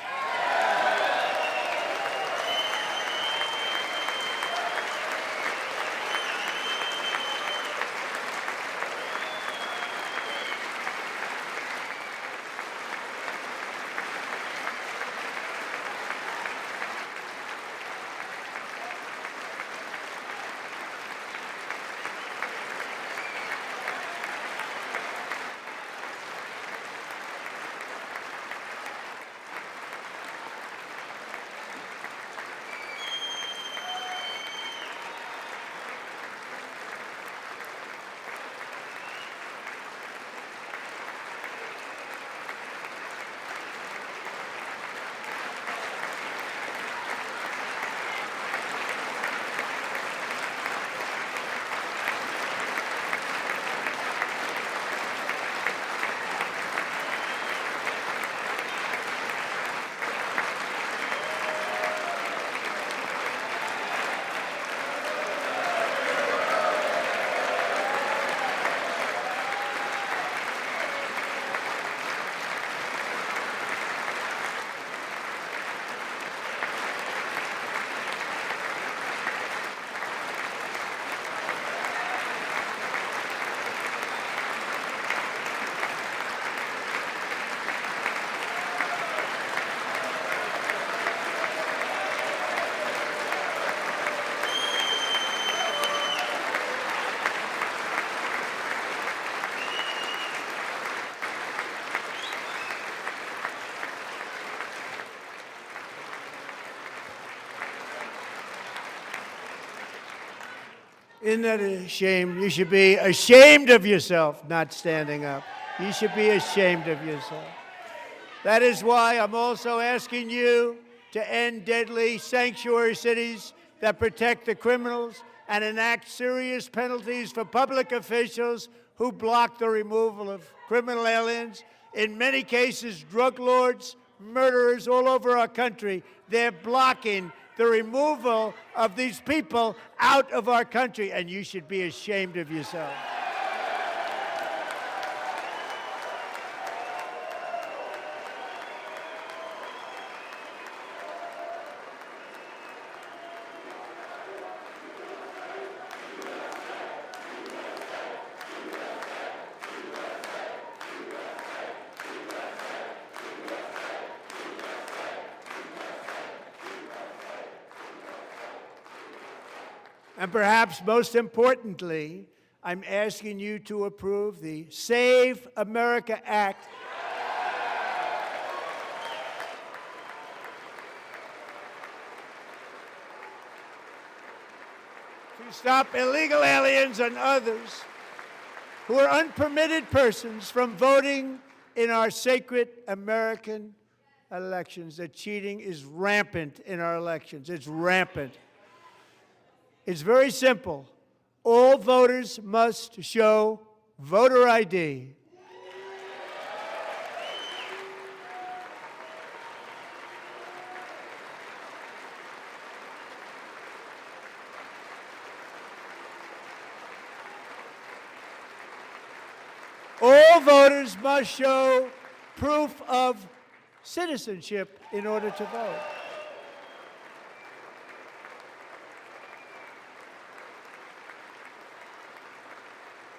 Isn't that a shame? You should be ashamed of yourself not standing up. You should be ashamed of yourself. That is why I'm also asking you to end deadly sanctuary cities that protect the criminals and enact serious penalties for public officials who block the removal of criminal aliens. In many cases, drug lords, murderers all over our country, they're blocking the removal of these people out of our country, and you should be ashamed of yourself. And perhaps most importantly, I'm asking you to approve the Save America Act, to stop illegal aliens and others who are unpermitted persons from voting in our sacred American elections. That cheating is rampant in our elections. It's rampant. It's very simple. All voters must show voter ID. All voters must show proof of citizenship in order to vote.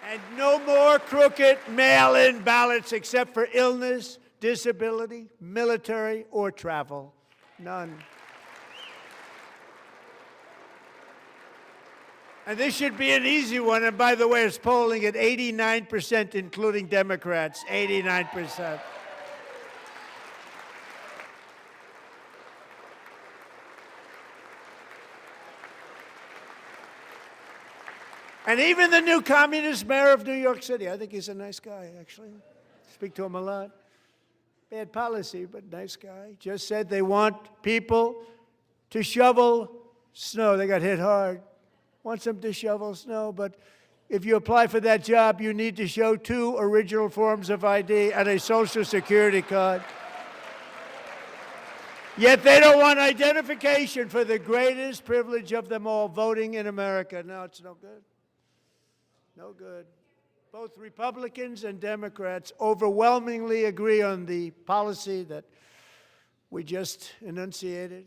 And no more crooked mail-in ballots except for illness, disability, military, or travel. None. And this should be an easy one. And by the way, it's polling at 89%, including Democrats, 89%. And even the new communist mayor of New York City, I think he's a nice guy, actually. Speak to him a lot. Bad policy, but nice guy. Just said they want people to shovel snow. They got hit hard. Wants them to shovel snow, but if you apply for that job, you need to show 2 original forms of ID and a Social Security card. Yet they don't want identification for the greatest privilege of them all, voting in America. No, it's no good. No good. Both Republicans and Democrats overwhelmingly agree on the policy that we just enunciated.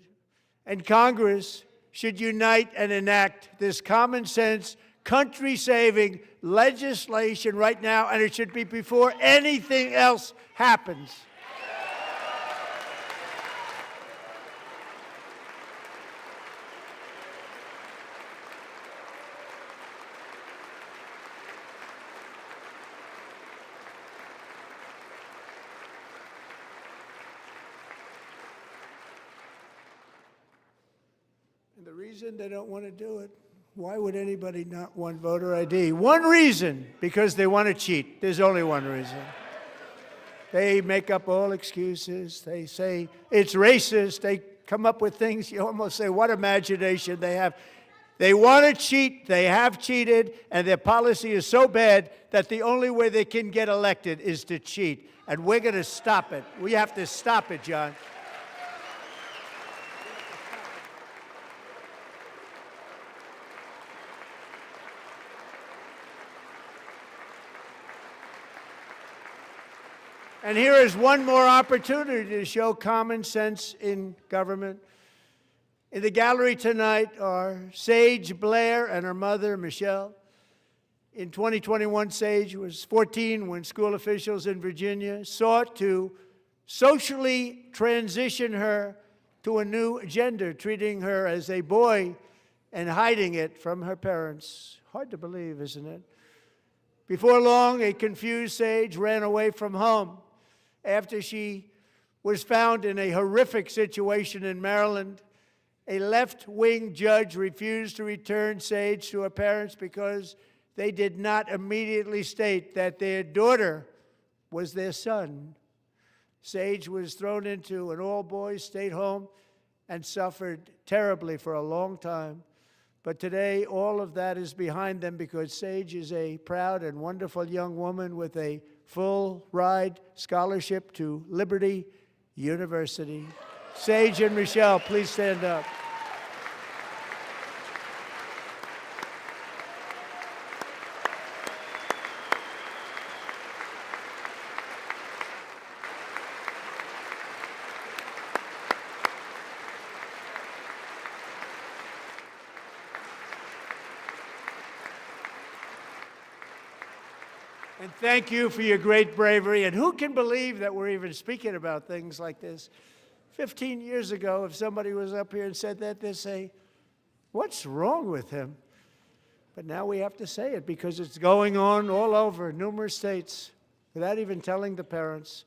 And Congress should unite and enact this common sense, country-saving legislation right now, and it should be before anything else happens. And the reason they don't want to do it, why would anybody not want voter ID? One reason, because they want to cheat. There's only one reason. They make up all excuses. They say it's racist. They come up with things you almost say, what imagination they have. They want to cheat. They have cheated. And their policy is so bad that the only way they can get elected is to cheat. And we're going to stop it. We have to stop it, John. And here is one more opportunity to show common sense in government. In the gallery tonight are Sage Blair and her mother, Michelle. In 2021, Sage was 14 when school officials in Virginia sought to socially transition her to a new gender, treating her as a boy and hiding it from her parents. Hard to believe, isn't it? Before long, a confused Sage ran away from home after she was found in a horrific situation in Maryland. A left-wing judge refused to return Sage to her parents because they did not immediately state that their daughter was their son. Sage was thrown into an all-boys state home and suffered terribly for a long time. But today, all of that is behind them because Sage is a proud and wonderful young woman with a full-ride scholarship to Liberty University. Sage and Michelle, please stand up. And thank you for your great bravery. And who can believe that we're even speaking about things like this? 15 years ago, if somebody was up here and said that, they'd say, what's wrong with him? But now we have to say it because it's going on all over numerous states without even telling the parents.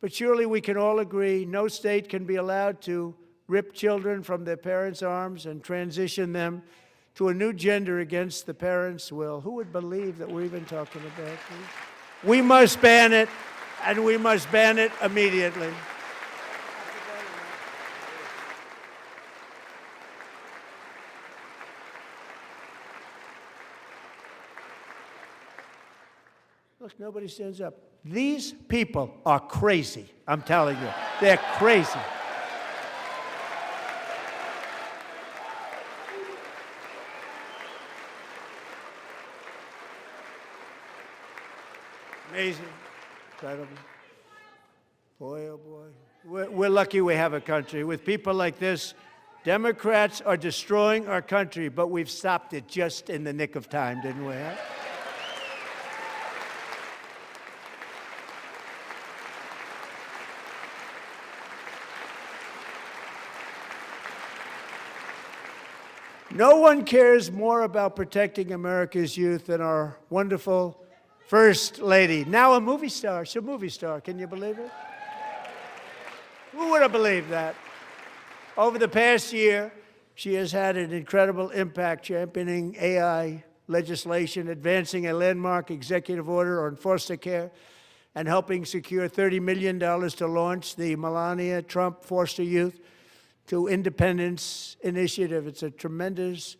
But surely we can all agree no state can be allowed to rip children from their parents' arms and transition them to a new gender against the parents' will. Who would believe that we're even talking about this? We must ban it, and we must ban it immediately. Look, nobody stands up. These people are crazy, I'm telling you. They're crazy. Amazing. Incredible. Boy, oh boy. We're lucky we have a country. With people like this, Democrats are destroying our country, but we've stopped it just in the nick of time, didn't we? Huh? No one cares more about protecting America's youth than our wonderful First Lady, now a movie star. She's a movie star. Can you believe it? Who would have believed that? Over the past year, she has had an incredible impact championing AI legislation, advancing a landmark executive order on foster care, and helping secure $30 million to launch the Melania Trump Foster Youth to Independence Initiative. It's a tremendous,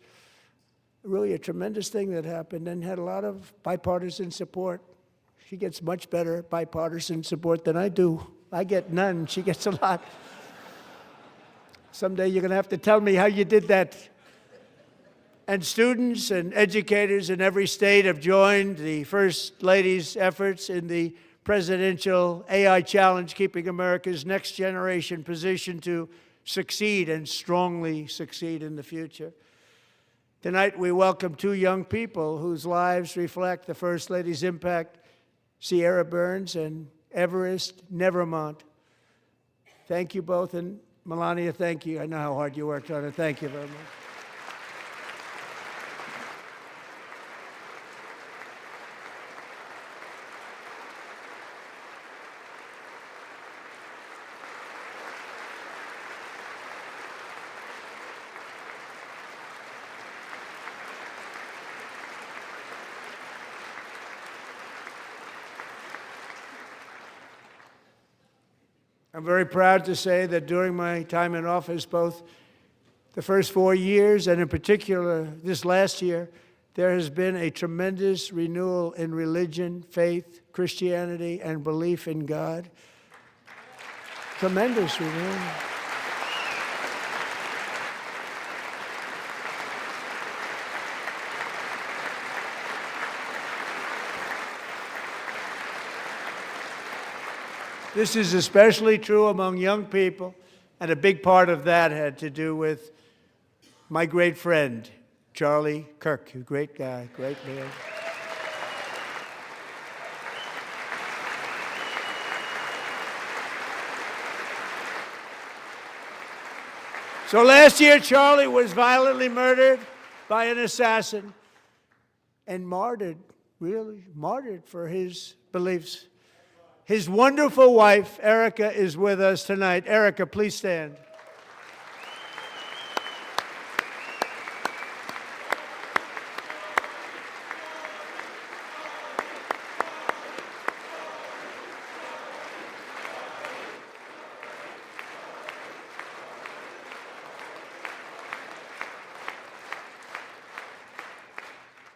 really a tremendous thing that happened and had a lot of bipartisan support. She gets much better bipartisan support than I do. I get none. She gets a lot. Someday you're going to have to tell me how you did that. And students and educators in every state have joined the First Lady's efforts in the presidential AI challenge, keeping America's next generation positioned to succeed and strongly succeed in the future. Tonight, we welcome two young people whose lives reflect the First Lady's impact, Sierra Burns and Everest Nevermont. Thank you both, and Melania, thank you. I know how hard you worked on it. Thank you very much. I'm very proud to say that during my time in office, both the first 4 years and in particular this last year, there has been a tremendous renewal in religion, faith, Christianity, and belief in God. Tremendous renewal. This is especially true among young people, and a big part of that had to do with my great friend, Charlie Kirk, a great guy, great man. So last year, Charlie was violently murdered by an assassin and martyred, really martyred for his beliefs. His wonderful wife, Erica, is with us tonight. Erica, please stand.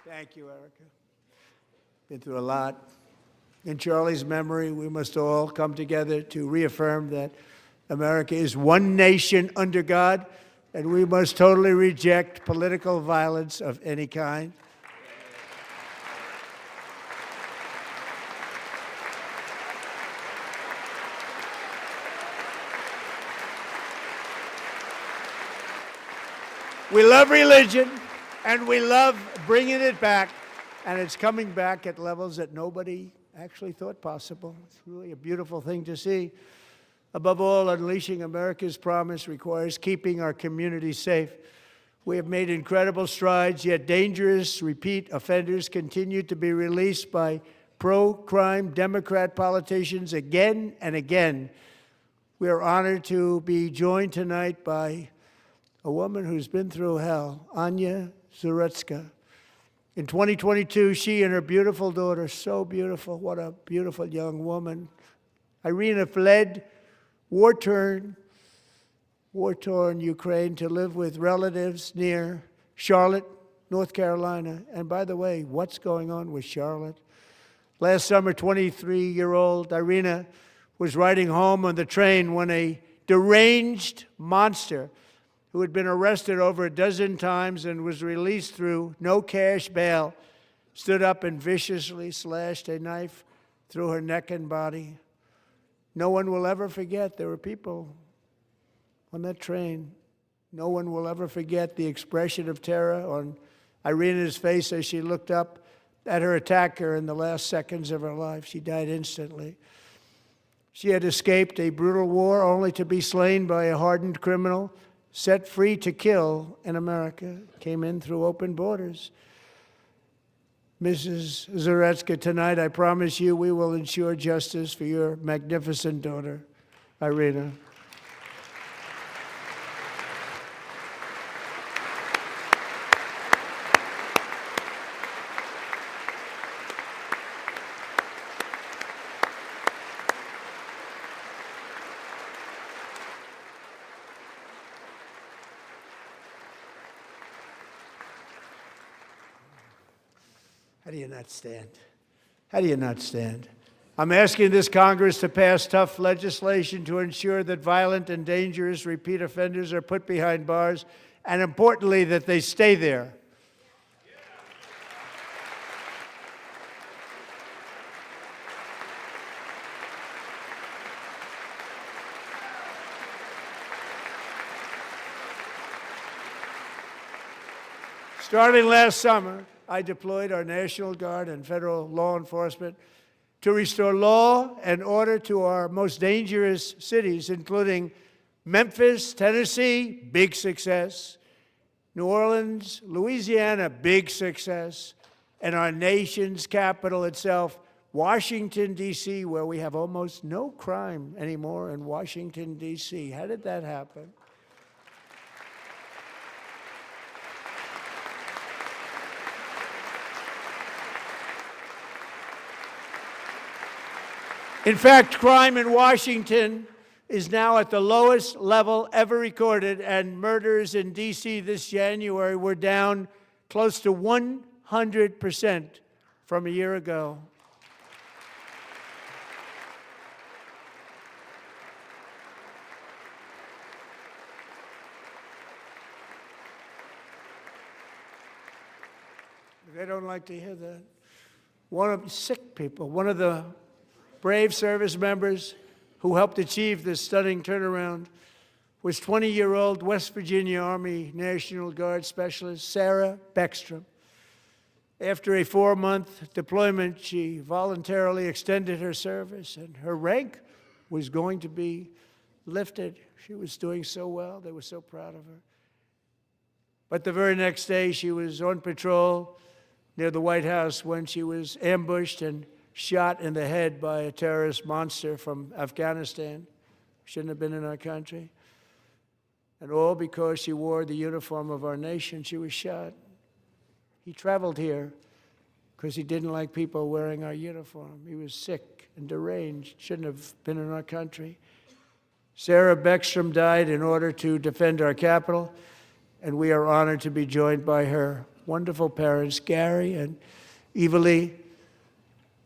Thank you, Erica. Been through a lot. In Charlie's memory, we must all come together to reaffirm that America is one nation under God, and we must totally reject political violence of any kind. We love religion, and we love bringing it back, and it's coming back at levels that nobody actually thought possible. It's really a beautiful thing to see. Above all, unleashing America's promise requires keeping our communities safe. We have made incredible strides, yet dangerous repeat offenders continue to be released by pro-crime Democrat politicians again and again. We are honored to be joined tonight by a woman who's been through hell, Anya Zarutska. In 2022, she and her beautiful daughter, so beautiful, what a beautiful young woman, Irina, fled war-torn Ukraine to live with relatives near Charlotte, North Carolina. And by the way, what's going on with Charlotte? Last summer, 23-year-old Irina was riding home on the train when a deranged monster who had been arrested over a dozen times and was released through no cash bail stood up and viciously slashed a knife through her neck and body. No one will ever forget. There were people on that train. No one will ever forget the expression of terror on Irina's face as she looked up at her attacker in the last seconds of her life. She died instantly. She had escaped a brutal war only to be slain by a hardened criminal set free to kill in America. Came in through open borders. Mrs. Zarutska, tonight I promise you we will ensure justice for your magnificent daughter, Irina. How do you not stand? How do you not stand? I'm asking this Congress to pass tough legislation to ensure that violent and dangerous repeat offenders are put behind bars, and importantly, that they stay there. Starting last summer, I deployed our National Guard and federal law enforcement to restore law and order to our most dangerous cities, including Memphis, Tennessee, big success, New Orleans, Louisiana, big success, and our nation's capital itself, Washington, D.C., where we have almost no crime anymore in Washington, D.C. How did that happen? In fact, crime in Washington is now at the lowest level ever recorded, and murders in D.C. this January were down close to 100% from a year ago. They don't like to hear that. One of the brave service members who helped achieve this stunning turnaround was 20-year-old West Virginia Army National Guard Specialist Sarah Beckstrom. After a 4-month deployment, she voluntarily extended her service, and her rank was going to be lifted. She was doing so well. They were so proud of her. But the very next day, she was on patrol near the White House when she was ambushed and shot in the head by a terrorist monster from Afghanistan. Shouldn't have been in our country. And all because she wore the uniform of our nation. She was shot. He traveled here because he didn't like people wearing our uniform. He was sick and deranged. Shouldn't have been in our country. Sarah Beckstrom died in order to defend our capital, and we are honored to be joined by her wonderful parents, Gary and Evalie.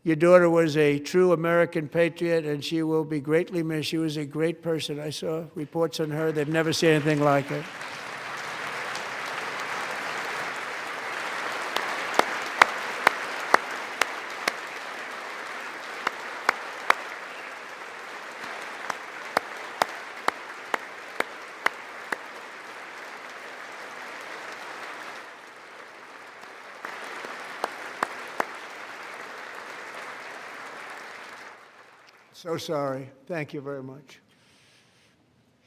Your daughter was a true American patriot, and she will be greatly missed. She was a great person. I saw reports on her. They've never seen anything like it. So sorry. Thank you very much.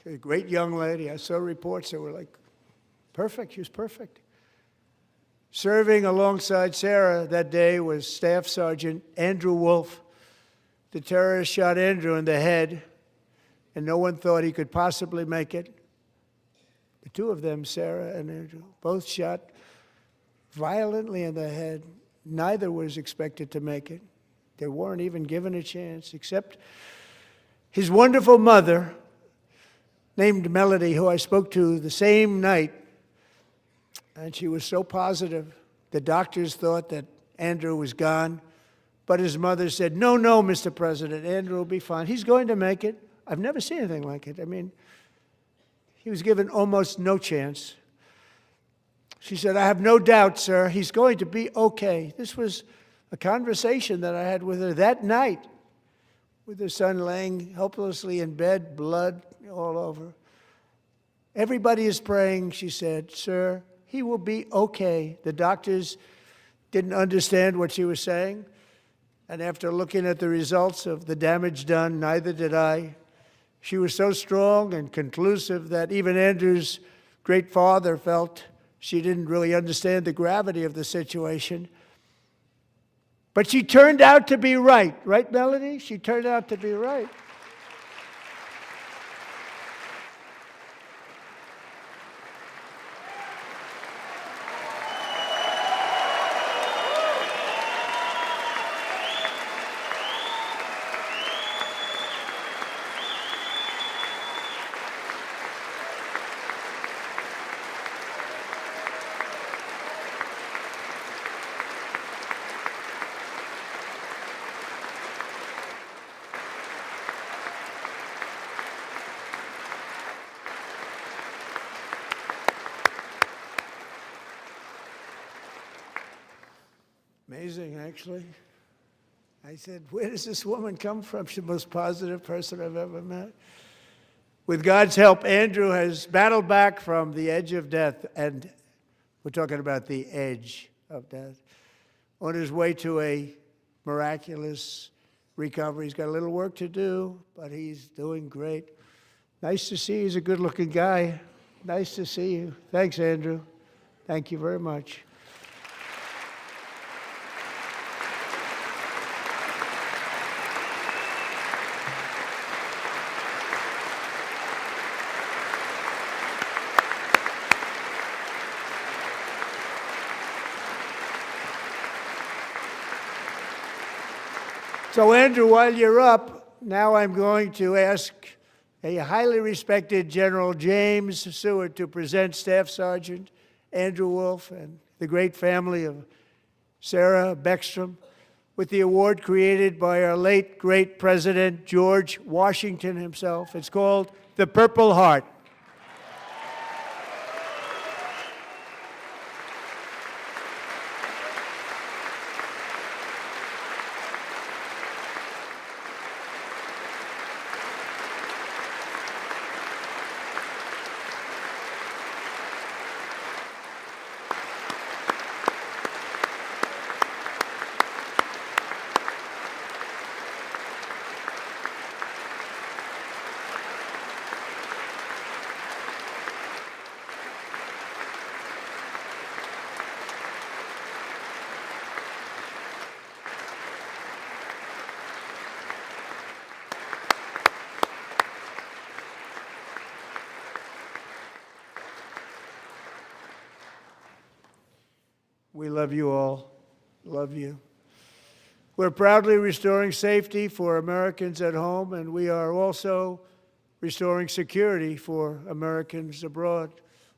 She's a great young lady. I saw reports that were like Perfect. She was perfect. Serving alongside Sarah that day was Staff Sergeant Andrew Wolf. The terrorist shot Andrew in the head, and no one thought he could possibly make it. The two of them, Sarah and Andrew, both shot violently in the head. Neither was expected to make it. They weren't even given a chance, except his wonderful mother, named Melody, who I spoke to the same night. And she was so positive. The doctors thought that Andrew was gone. But his mother said, no, Mr. President, Andrew will be fine. He's going to make it. I've never seen anything like it. I mean, he was given almost no chance. She said, I have no doubt, sir, he's going to be okay. This was a conversation that I had with her that night, with her son laying helplessly in bed, blood all over. Everybody is praying, she said, sir, he will be okay. The doctors didn't understand what she was saying. And after looking at the results of the damage done, neither did I. She was so strong and conclusive that even Andrew's great father felt she didn't really understand the gravity of the situation. But she turned out to be right. Right, Melody? She turned out to be right. Amazing, actually. I said, where does this woman come from? She's the most positive person I've ever met. With God's help, Andrew has battled back from the edge of death, and we're talking about the edge of death, on his way to a miraculous recovery. He's got a little work to do, but he's doing great. Nice to see you. He's a good-looking guy. Nice to see you. Thanks, Andrew. Thank you very much. So, Andrew, while you're up, now I'm going to ask a highly respected General James Seward to present Staff Sergeant Andrew Wolf and the great family of Sarah Beckstrom with the award created by our late, great President George Washington himself. It's called the Purple Heart. We love you all. Love you. We're proudly restoring safety for Americans at home, and we are also restoring security for Americans abroad.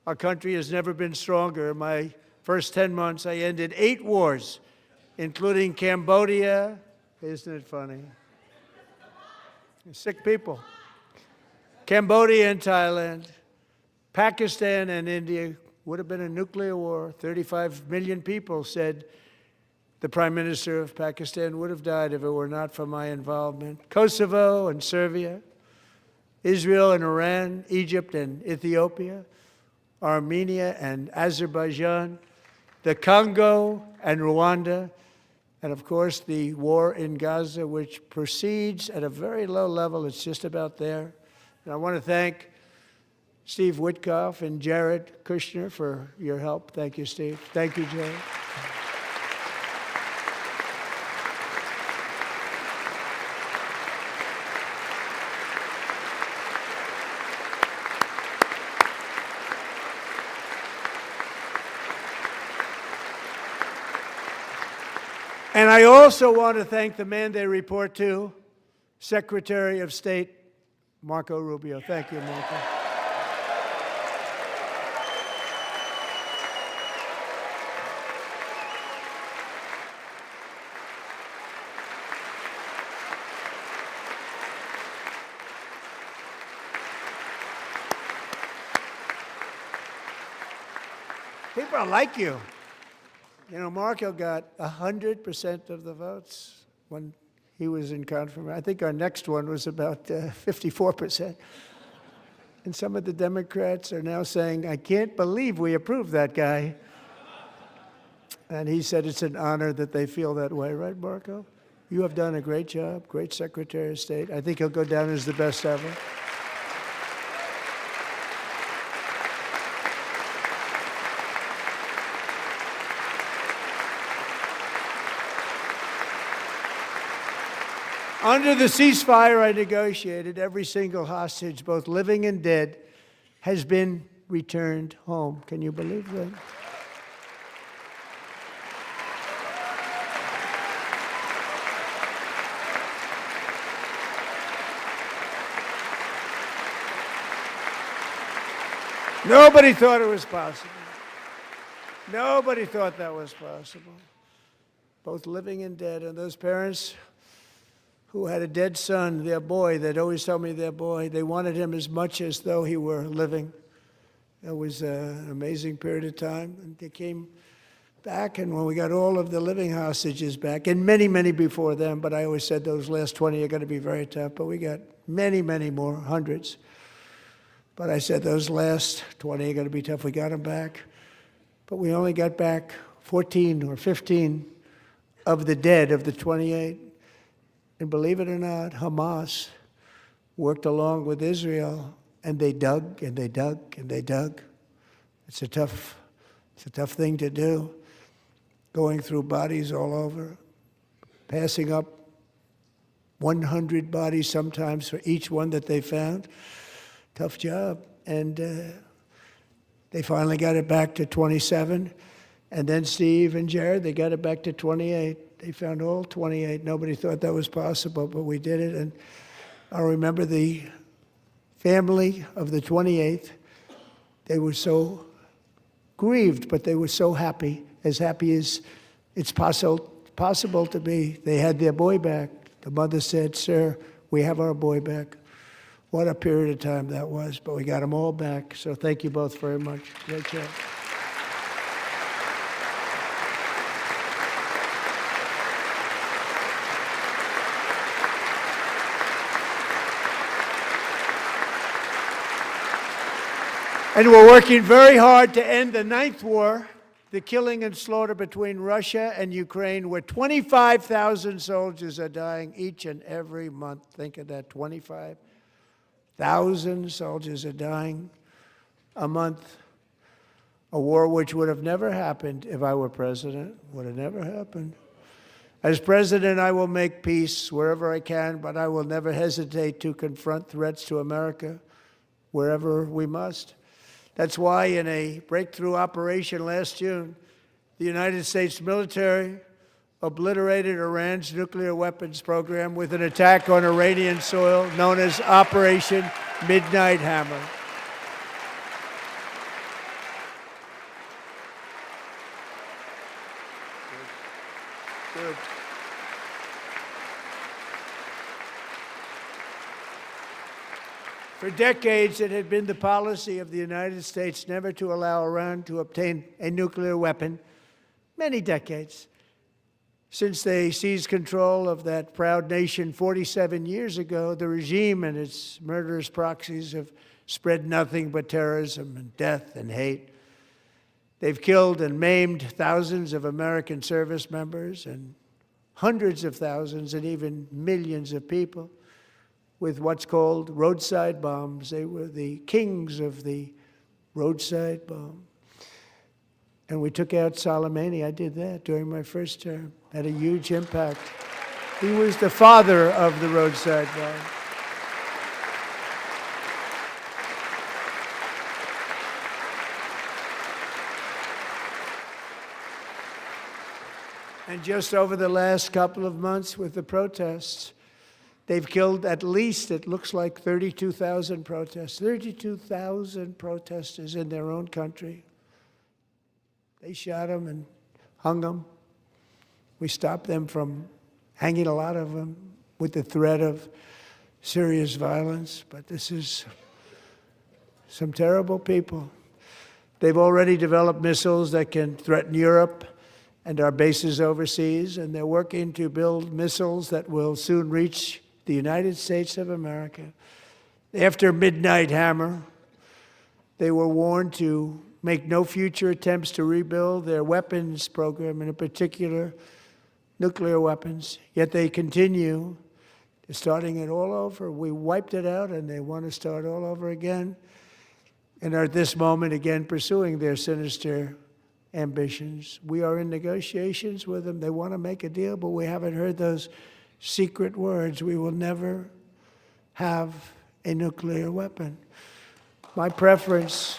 Our country has never been stronger. In my first 10 months, I ended 8 wars, including Cambodia. Isn't it funny? Sick people. Cambodia and Thailand, Pakistan and India. Would have been a nuclear war. 35 million people said the Prime Minister of Pakistan would have died if it were not for my involvement. Kosovo and Serbia, Israel and Iran, Egypt and Ethiopia, Armenia and Azerbaijan, the Congo and Rwanda, and of course the war in Gaza, which proceeds at a very low level. It's just about there. And I want to thank Steve Witkoff and Jared Kushner for your help. Thank you, Steve. Thank you, Jared. And I also want to thank the man they report to, Secretary of State Marco Rubio. Thank you, Marco. People like you. You know, Marco got 100% of the votes when he was in confirmation. I think our next one was about 54%. And some of the Democrats are now saying, I can't believe we approved that guy. And he said it's an honor that they feel that way, right, Marco? You have done a great job, great Secretary of State. I think he'll go down as the best ever. Under the ceasefire I negotiated, every single hostage, both living and dead, has been returned home. Can you believe that? Nobody thought it was possible. Nobody thought that was possible. Both living and dead. And those parents who had a dead son, their boy, they'd always tell me their boy, they wanted him as much as though he were living. It was an amazing period of time. And they came back, and when we got all of the living hostages back, and many, many before them, but I always said those last 20 are going to be very tough, but we got many, many more, hundreds. But I said those last 20 are going to be tough. We got them back. But we only got back 14 or 15 of the dead of the 28. And believe it or not, Hamas worked along with Israel, and they dug and they dug and they dug. It's a tough thing to do, going through bodies all over, passing up 100 bodies sometimes for each one that they found. Tough job. And they finally got it back to 27. And then Steve and Jared, they got it back to 28. They found all 28. Nobody thought that was possible, but we did it. And I remember the family of the 28th. They were so grieved, but they were so happy as it's possible to be. They had their boy back. The mother said, "Sir, we have our boy back." What a period of time that was, but we got them all back. So thank you both very much. Great job. And we're working very hard to end the 9th war, the killing and slaughter between Russia and Ukraine, where 25,000 soldiers are dying each and every month. Think of that, 25,000 soldiers are dying a month. A war which would have never happened if I were president, would have never happened. As president, I will make peace wherever I can, but I will never hesitate to confront threats to America wherever we must. That's why in a breakthrough operation last June, the United States military obliterated Iran's nuclear weapons program with an attack on Iranian soil known as Operation Midnight Hammer. Good. For decades, it had been the policy of the United States never to allow Iran to obtain a nuclear weapon. Many decades. Since they seized control of that proud nation 47 years ago, the regime and its murderous proxies have spread nothing but terrorism and death and hate. They've killed and maimed thousands of American service members and hundreds of thousands and even millions of people. with what's called roadside bombs. They were the kings of the roadside bomb. And we took out Soleimani. I did that during my first term. Had a huge impact. He was the father of the roadside bomb. And just over the last couple of months with the protests, they've killed at least, it looks like, 32,000 protesters. 32,000 protesters in their own country. They shot them and hung them. We stopped them from hanging a lot of them with the threat of serious violence. But this is some terrible people. They've already developed missiles that can threaten Europe and our bases overseas, and they're working to build missiles that will soon reach the United States of America. After Midnight Hammer, they were warned to make no future attempts to rebuild their weapons program, and in particular, nuclear weapons. Yet they continue. They're starting it all over. We wiped it out, and they want to start all over again, and are at this moment again pursuing their sinister ambitions. We are in negotiations with them. They want to make a deal, but we haven't heard those secret words. We will never have a nuclear weapon. My preference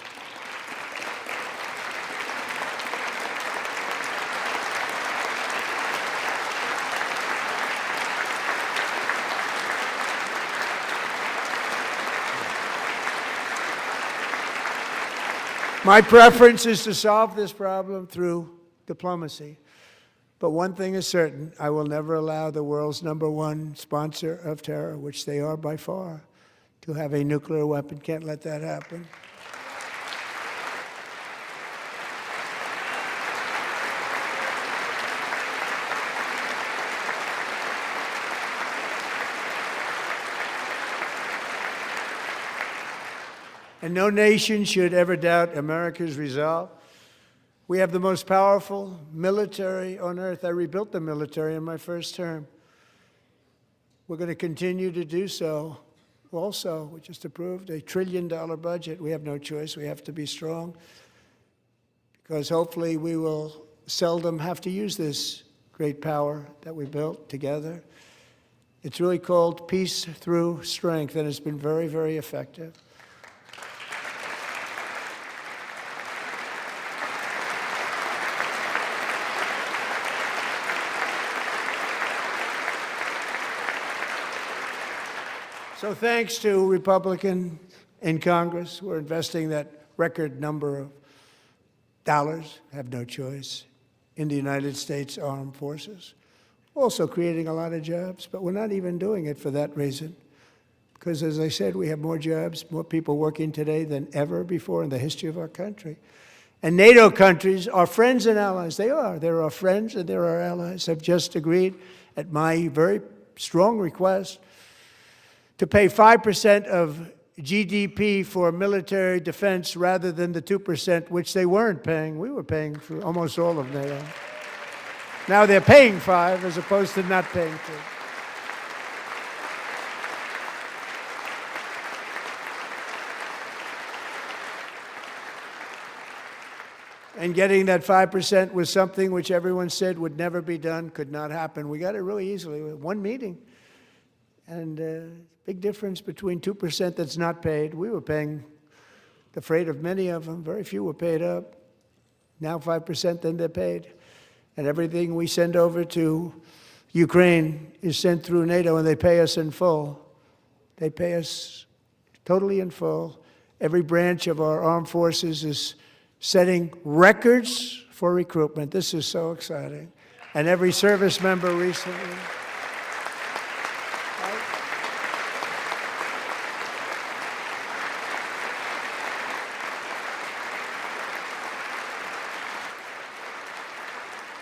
is to solve this problem through diplomacy. But one thing is certain, I will never allow the world's #1 sponsor of terror, which they are by far, to have a nuclear weapon. Can't let that happen. And no nation should ever doubt America's resolve. We have the most powerful military on earth. I rebuilt the military in my first term. We're going to continue to do so. Also, we just approved a $1 trillion budget. We have no choice. We have to be strong, because hopefully we will seldom have to use this great power that we built together. It's really called peace through strength, and it's been very, very effective. So thanks to Republicans in Congress, we're investing that record number of dollars, have no choice, in the United States Armed Forces. Also creating a lot of jobs, but we're not even doing it for that reason. Because as I said, we have more jobs, more people working today than ever before in the history of our country. And NATO countries are friends and allies. They are. They're our friends and they're our allies. Have just agreed, at my very strong request, to pay 5% of GDP for military defense rather than the 2%, which they weren't paying. We were paying for almost all of NATO. Now they're paying 5 as opposed to not paying 2. And getting that 5% was something which everyone said would never be done, could not happen. We got it really easily with one meeting. And big difference between 2% that's not paid. We were paying the freight of many of them. Very few were paid up. Now 5%, then they're paid. And everything we send over to Ukraine is sent through NATO, and they pay us in full. They pay us totally in full. Every branch of our armed forces is setting records for recruitment. This is so exciting. And every service member recently.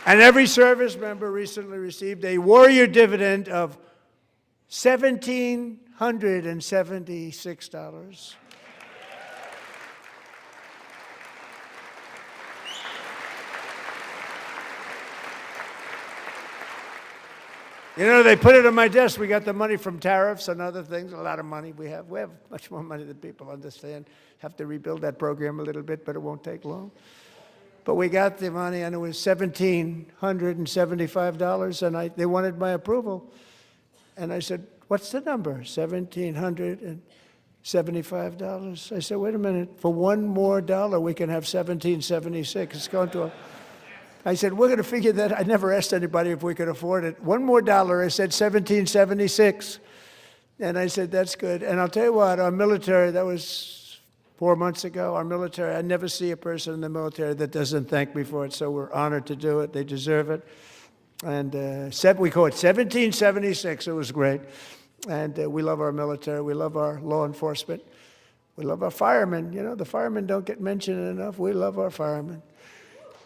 And every service member recently received a warrior dividend of $1,776. You know, they put it on my desk. We got the money from tariffs and other things, a lot of money we have. We have much more money than people understand. Have to rebuild that program a little bit, but it won't take long. But we got the money, and it was $1,775, and they wanted my approval. And I said, what's the number? $1,775. I said, wait a minute. For $1 more, we can have $1,776. It's going to I said, we're going to figure that. I never asked anybody if we could afford it. $1 more, I said $1,776. And I said, that's good. And I'll tell you what, our military, that was 4 months ago, our military, I never see a person in the military that doesn't thank me for it, so we're honored to do it. They deserve it. And we call it $1,776. It was great. And we love our military. We love our law enforcement. We love our firemen. You know, the firemen don't get mentioned enough. We love our firemen.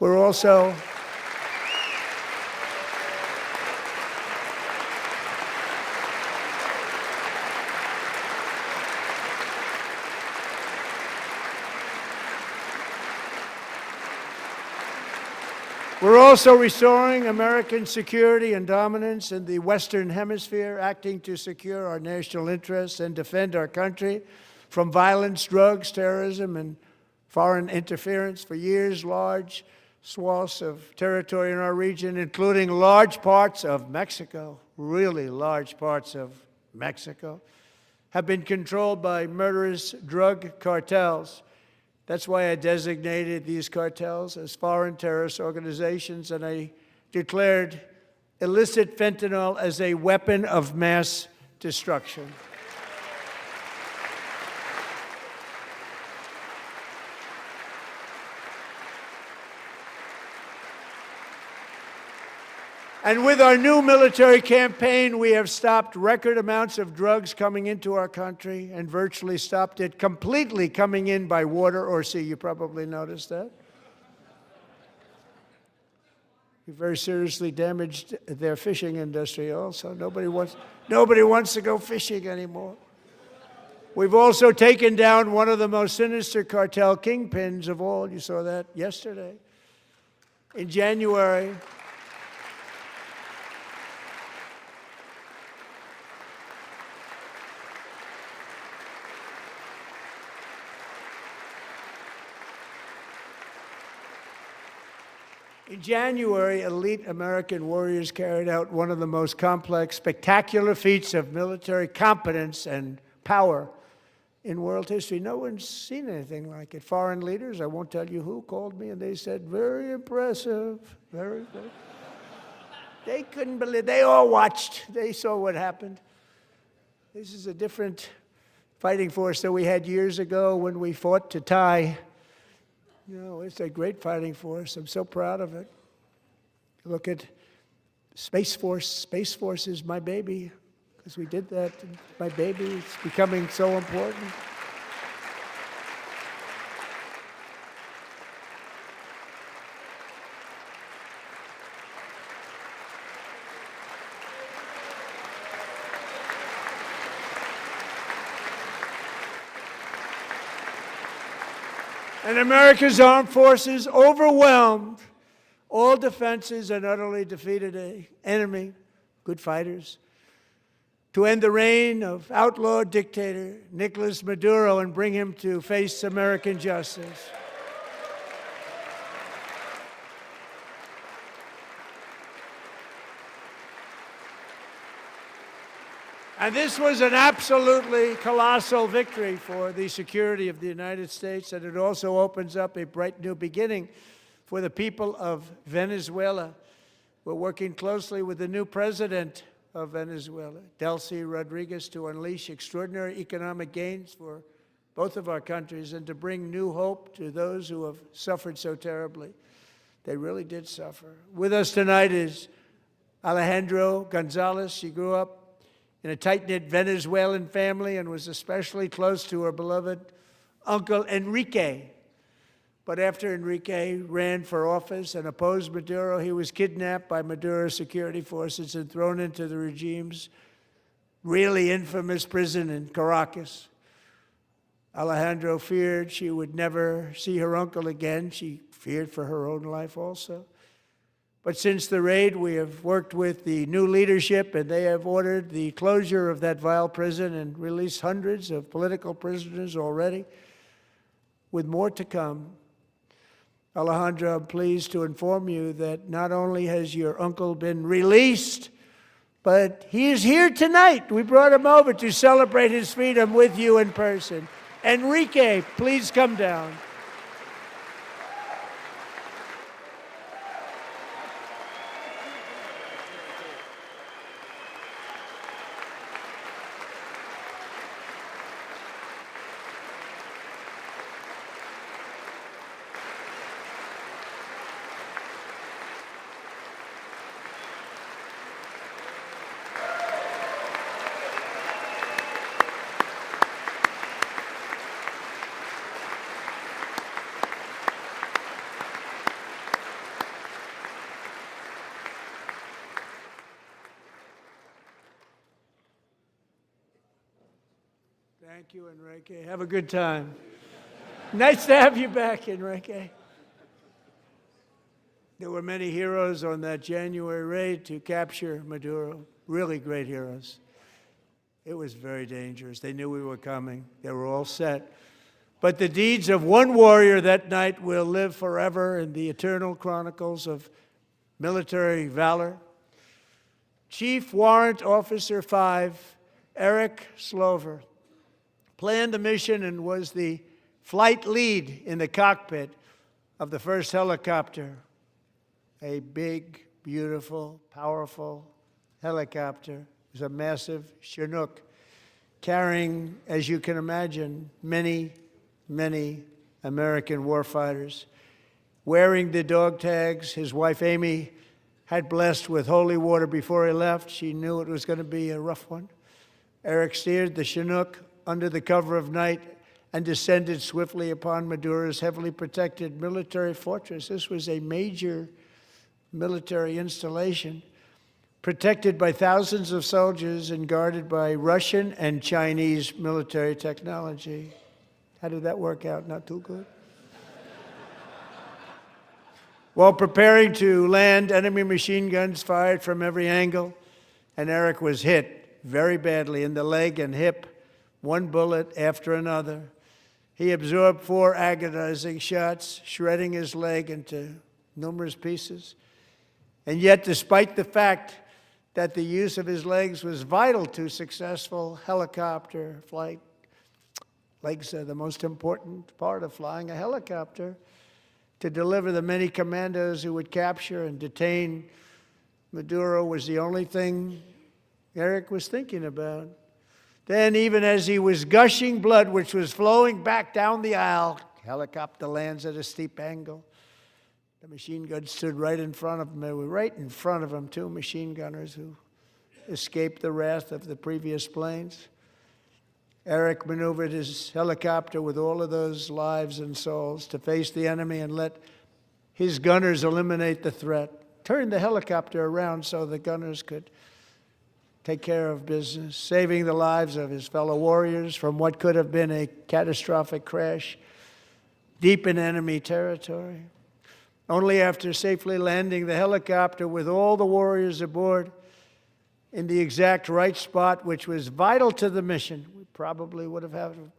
We're also restoring American security and dominance in the Western Hemisphere, acting to secure our national interests and defend our country from violence, drugs, terrorism, and foreign interference. For years, large swaths of territory in our region, including large parts of Mexico, really large parts of Mexico, have been controlled by murderous drug cartels. That's why I designated these cartels as foreign terrorist organizations, and I declared illicit fentanyl as a weapon of mass destruction. And with our new military campaign, we have stopped record amounts of drugs coming into our country and virtually stopped it completely coming in by water or sea. You probably noticed that. We very seriously damaged their fishing industry also. Nobody wants to go fishing anymore. We've also taken down one of the most sinister cartel kingpins of all. You saw that yesterday. In January, elite American warriors carried out one of the most complex, spectacular feats of military competence and power in world history. No one's seen anything like it. Foreign leaders, I won't tell you who, called me and they said, very impressive, very good. They couldn't believe, they all watched, they saw what happened. This is a different fighting force that we had years ago when we fought to tie. You know, it's a great fighting force. I'm so proud of it. Look at Space Force. Space Force is my baby, because we did that. My baby, it's becoming so important. And America's armed forces overwhelmed all defenses and utterly defeated an enemy, good fighters, to end the reign of outlaw dictator Nicolas Maduro and bring him to face American justice. And this was an absolutely colossal victory for the security of the United States, and it also opens up a bright new beginning for the people of Venezuela. We're working closely with the new president of Venezuela, Delcy Rodriguez, to unleash extraordinary economic gains for both of our countries and to bring new hope to those who have suffered so terribly. They really did suffer. With us tonight is Alejandro Gonzalez. She grew up in a tight-knit Venezuelan family and was especially close to her beloved uncle Enrique. But after Enrique ran for office and opposed Maduro, he was kidnapped by Maduro's security forces and thrown into the regime's really infamous prison in Caracas. Alejandro feared she would never see her uncle again. She feared for her own life also. But since the raid, we have worked with the new leadership, and they have ordered the closure of that vile prison and released hundreds of political prisoners already, with more to come. Alejandro, I'm pleased to inform you that not only has your uncle been released, but he is here tonight. We brought him over to celebrate his freedom with you in person. Enrique, please come down. Thank you, Enrique. Have a good time. Nice to have you back, Enrique. There were many heroes on that January raid to capture Maduro, really great heroes. It was very dangerous. They knew we were coming. They were all set. But the deeds of one warrior that night will live forever in the eternal chronicles of military valor. Chief Warrant Officer 5, Eric Slover, planned the mission and was the flight lead in the cockpit of the first helicopter, a big, beautiful, powerful helicopter. It was a massive Chinook carrying, as you can imagine, many, many American warfighters. Wearing the dog tags, his wife Amy had blessed with holy water before he left. She knew it was going to be a rough one. Eric steered the Chinook under the cover of night and descended swiftly upon Maduro's heavily protected military fortress. This was a major military installation, protected by thousands of soldiers and guarded by Russian and Chinese military technology. How did that work out? Not too good. While preparing to land, enemy machine guns fired from every angle, and Eric was hit very badly in the leg and hip, one bullet after another. He absorbed 4 agonizing shots, shredding his leg into numerous pieces. And yet, despite the fact that the use of his legs was vital to successful helicopter flight, legs are the most important part of flying a helicopter, to deliver the many commandos who would capture and detain Maduro was the only thing Eric was thinking about. Then, even as he was gushing blood, which was flowing back down the aisle, helicopter lands at a steep angle. The machine guns stood right in front of him. They were right in front of him, 2 machine gunners who escaped the wrath of the previous planes. Eric maneuvered his helicopter with all of those lives and souls to face the enemy and let his gunners eliminate the threat. Turned the helicopter around so the gunners could take care of business, saving the lives of his fellow warriors from what could have been a catastrophic crash deep in enemy territory. Only after safely landing the helicopter with all the warriors aboard in the exact right spot, which was vital to the mission, we probably would have had to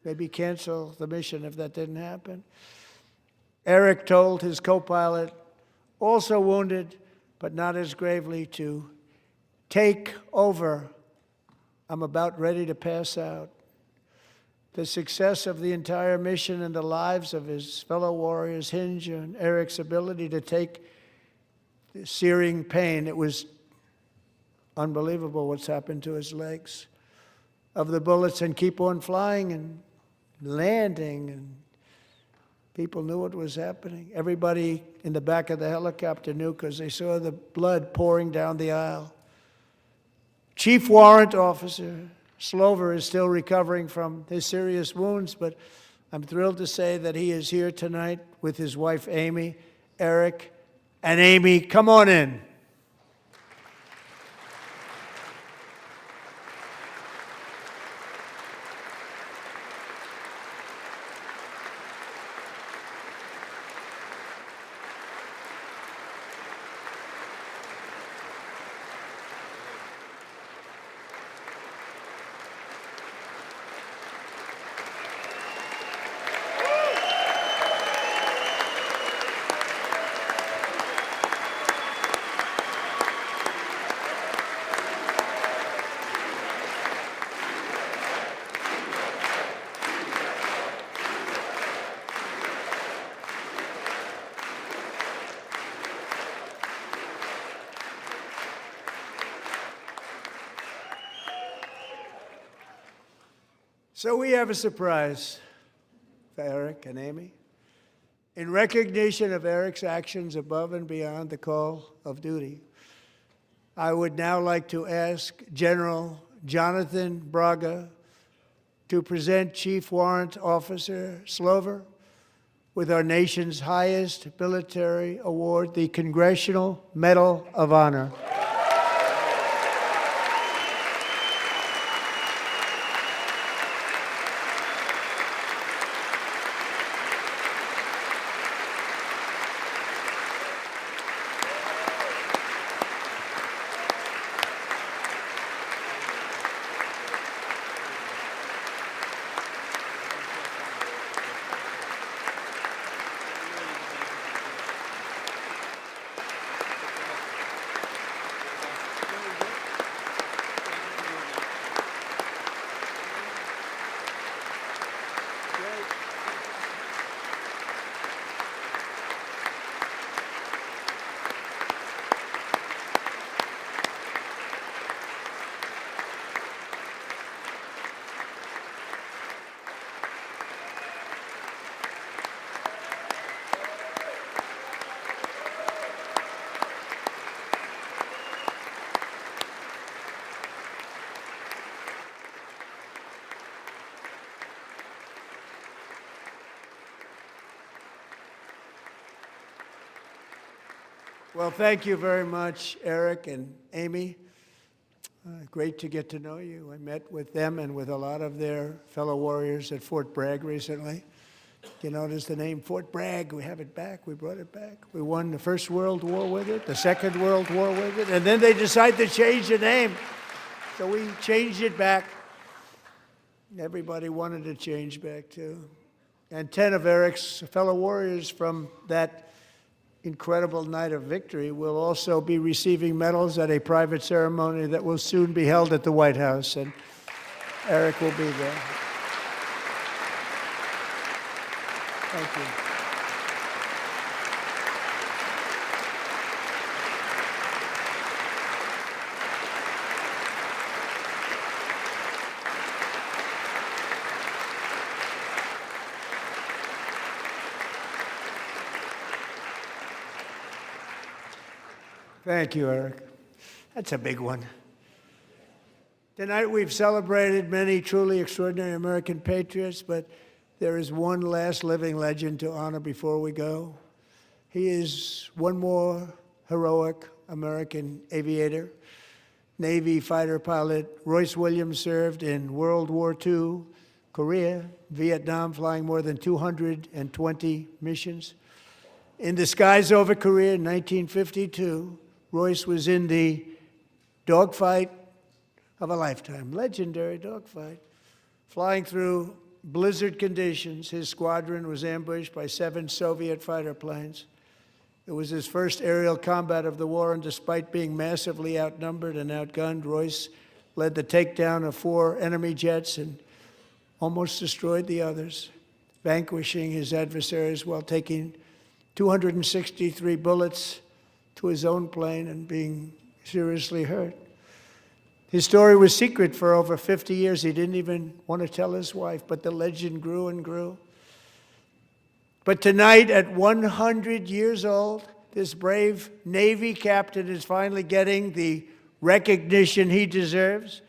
maybe cancel the mission if that didn't happen. Eric told his co-pilot, also wounded but not as gravely, to take over. I'm about ready to pass out. The success of the entire mission and the lives of his fellow warriors hinge on Eric's ability to take the searing pain. It was unbelievable what's happened to his legs of the bullets and keep on flying and landing, and people knew what was happening. Everybody in the back of the helicopter knew because they saw the blood pouring down the aisle. Chief Warrant Officer Slover is still recovering from his serious wounds, but I'm thrilled to say that he is here tonight with his wife, Amy, Eric, and Amy. Come on in. So we have a surprise for Eric and Amy. In recognition of Eric's actions above and beyond the call of duty, I would now like to ask General Jonathan Braga to present Chief Warrant Officer Slover with our nation's highest military award, the Congressional Medal of Honor. Well, thank you very much, Eric and Amy. Great to get to know you. I met with them and with a lot of their fellow warriors at Fort Bragg recently. You notice the name Fort Bragg, we have it back, we brought it back. We won the First World War with it, the Second World War with it, and then they decided to change the name. So we changed it back. Everybody wanted to change back too. And 10 of Eric's fellow warriors from that incredible night of victory will also be receiving medals at a private ceremony that will soon be held at the White House, and Eric will be there. Thank you. Thank you, Eric. That's a big one. Tonight we've celebrated many truly extraordinary American patriots, but there is one last living legend to honor before we go. He is one more heroic American aviator. Navy fighter pilot Royce Williams served in World War II, Korea, Vietnam, flying more than 220 missions. In the skies over Korea in 1952, Royce was in the dogfight of a lifetime, legendary dogfight. Flying through blizzard conditions, his squadron was ambushed by 7 Soviet fighter planes. It was his first aerial combat of the war, and despite being massively outnumbered and outgunned, Royce led the takedown of 4 enemy jets and almost destroyed the others, vanquishing his adversaries while taking 263 bullets to his own plane and being seriously hurt. His story was secret for over 50 years. He didn't even want to tell his wife, but the legend grew and grew. But tonight, at 100 years old, this brave Navy captain is finally getting the recognition he deserves.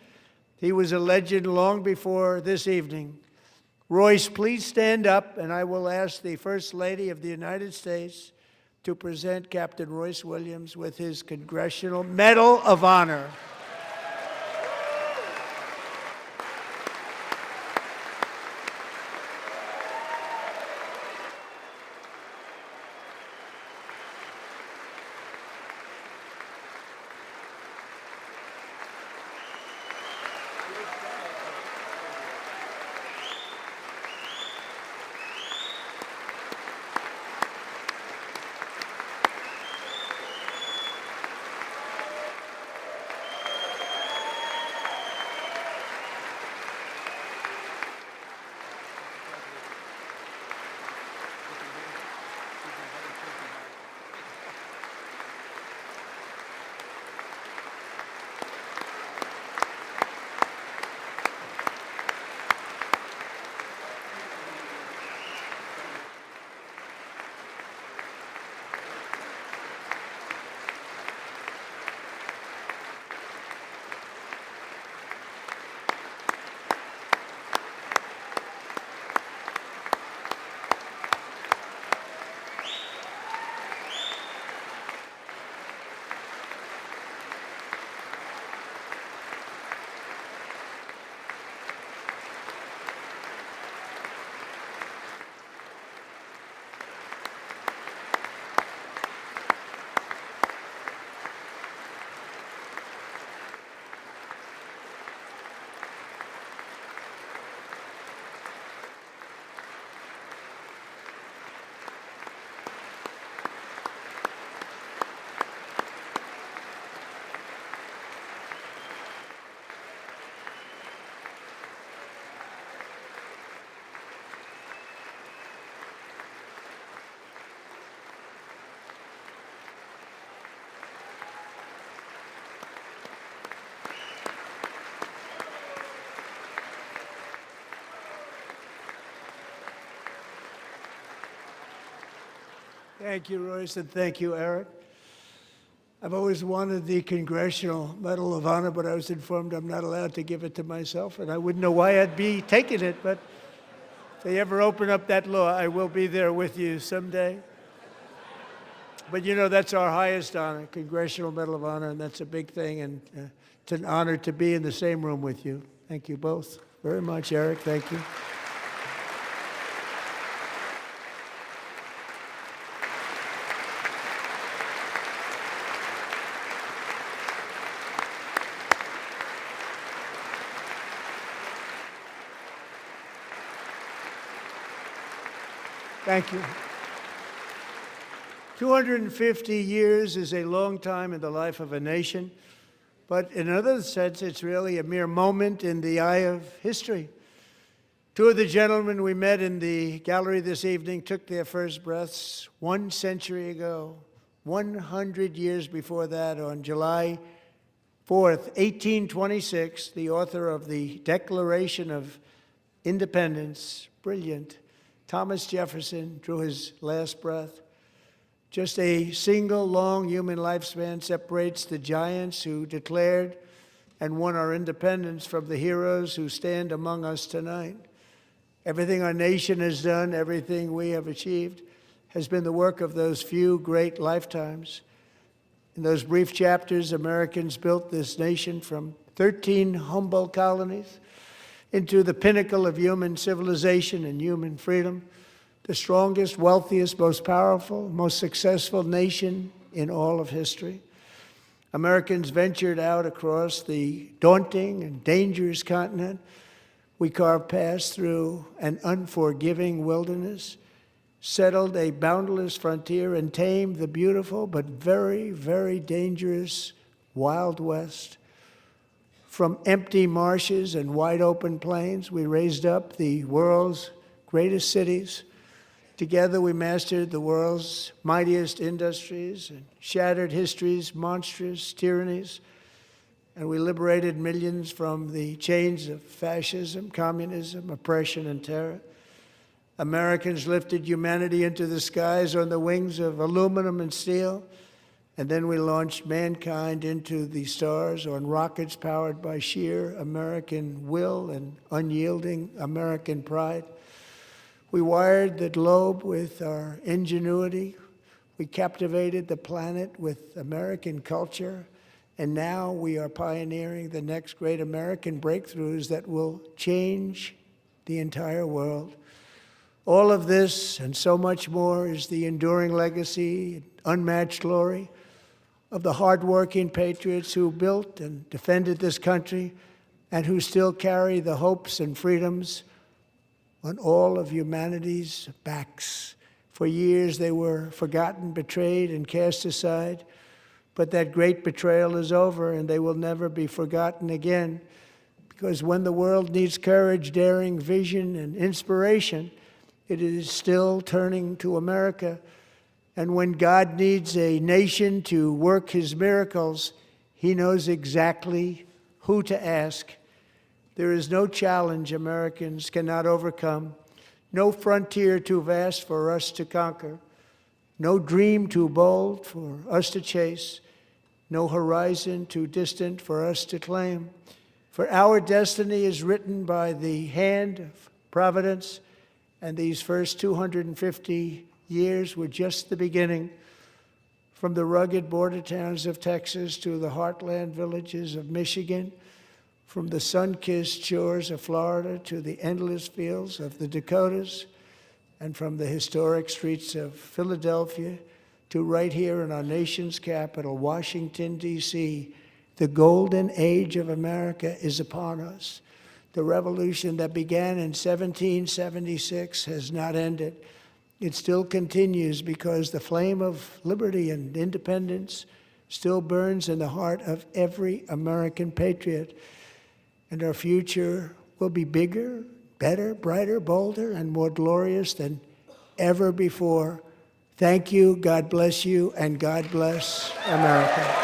He was a legend long before this evening. Royce, please stand up, and I will ask the First Lady of the United States to present Captain Royce Williams with his Congressional Medal of Honor. Thank you, Royce, and thank you, Eric. I've always wanted the Congressional Medal of Honor, but I was informed I'm not allowed to give it to myself, and I wouldn't know why I'd be taking it, but if they ever open up that law, I will be there with you someday. But you know, that's our highest honor, Congressional Medal of Honor, and that's a big thing, and it's an honor to be in the same room with you. Thank you both very much, Eric. Thank you. Thank you. 250 years is a long time in the life of a nation, but in another sense, it's really a mere moment in the eye of history. Two of the gentlemen we met in the gallery this evening took their first breaths 1 century ago, 100 years before that, on July 4th, 1826, the author of the Declaration of Independence, brilliant, Thomas Jefferson, drew his last breath. Just a single long human lifespan separates the giants who declared and won our independence from the heroes who stand among us tonight. Everything our nation has done, everything we have achieved, has been the work of those few great lifetimes. In those brief chapters, Americans built this nation from 13 humble colonies into the pinnacle of human civilization and human freedom, the strongest, wealthiest, most powerful, most successful nation in all of history. Americans ventured out across the daunting and dangerous continent. We carved paths through an unforgiving wilderness, settled a boundless frontier, and tamed the beautiful but very, very dangerous Wild West. From empty marshes and wide open plains, we raised up the world's greatest cities. Together, we mastered the world's mightiest industries and shattered history's monstrous tyrannies. And we liberated millions from the chains of fascism, communism, oppression, and terror. Americans lifted humanity into the skies on the wings of aluminum and steel. And then we launched mankind into the stars on rockets powered by sheer American will and unyielding American pride. We wired the globe with our ingenuity. We captivated the planet with American culture. And now we are pioneering the next great American breakthroughs that will change the entire world. All of this and so much more is the enduring legacy, unmatched glory of the hardworking patriots who built and defended this country and who still carry the hopes and freedoms on all of humanity's backs. For years they were forgotten, betrayed, and cast aside, but that great betrayal is over and they will never be forgotten again, because when the world needs courage, daring, vision, and inspiration, it is still turning to America. And when God needs a nation to work his miracles, he knows exactly who to ask. There is no challenge Americans cannot overcome, no frontier too vast for us to conquer, no dream too bold for us to chase, no horizon too distant for us to claim. For our destiny is written by the hand of providence, and these first 250 years were just the beginning. From the rugged border towns of Texas to the heartland villages of Michigan, from the sun-kissed shores of Florida to the endless fields of the Dakotas, and from the historic streets of Philadelphia to right here in our nation's capital, Washington, D.C., the golden age of America is upon us. The revolution that began in 1776 has not ended. It still continues because the flame of liberty and independence still burns in the heart of every American patriot. And our future will be bigger, better, brighter, bolder, and more glorious than ever before. Thank you, God bless you, and God bless America.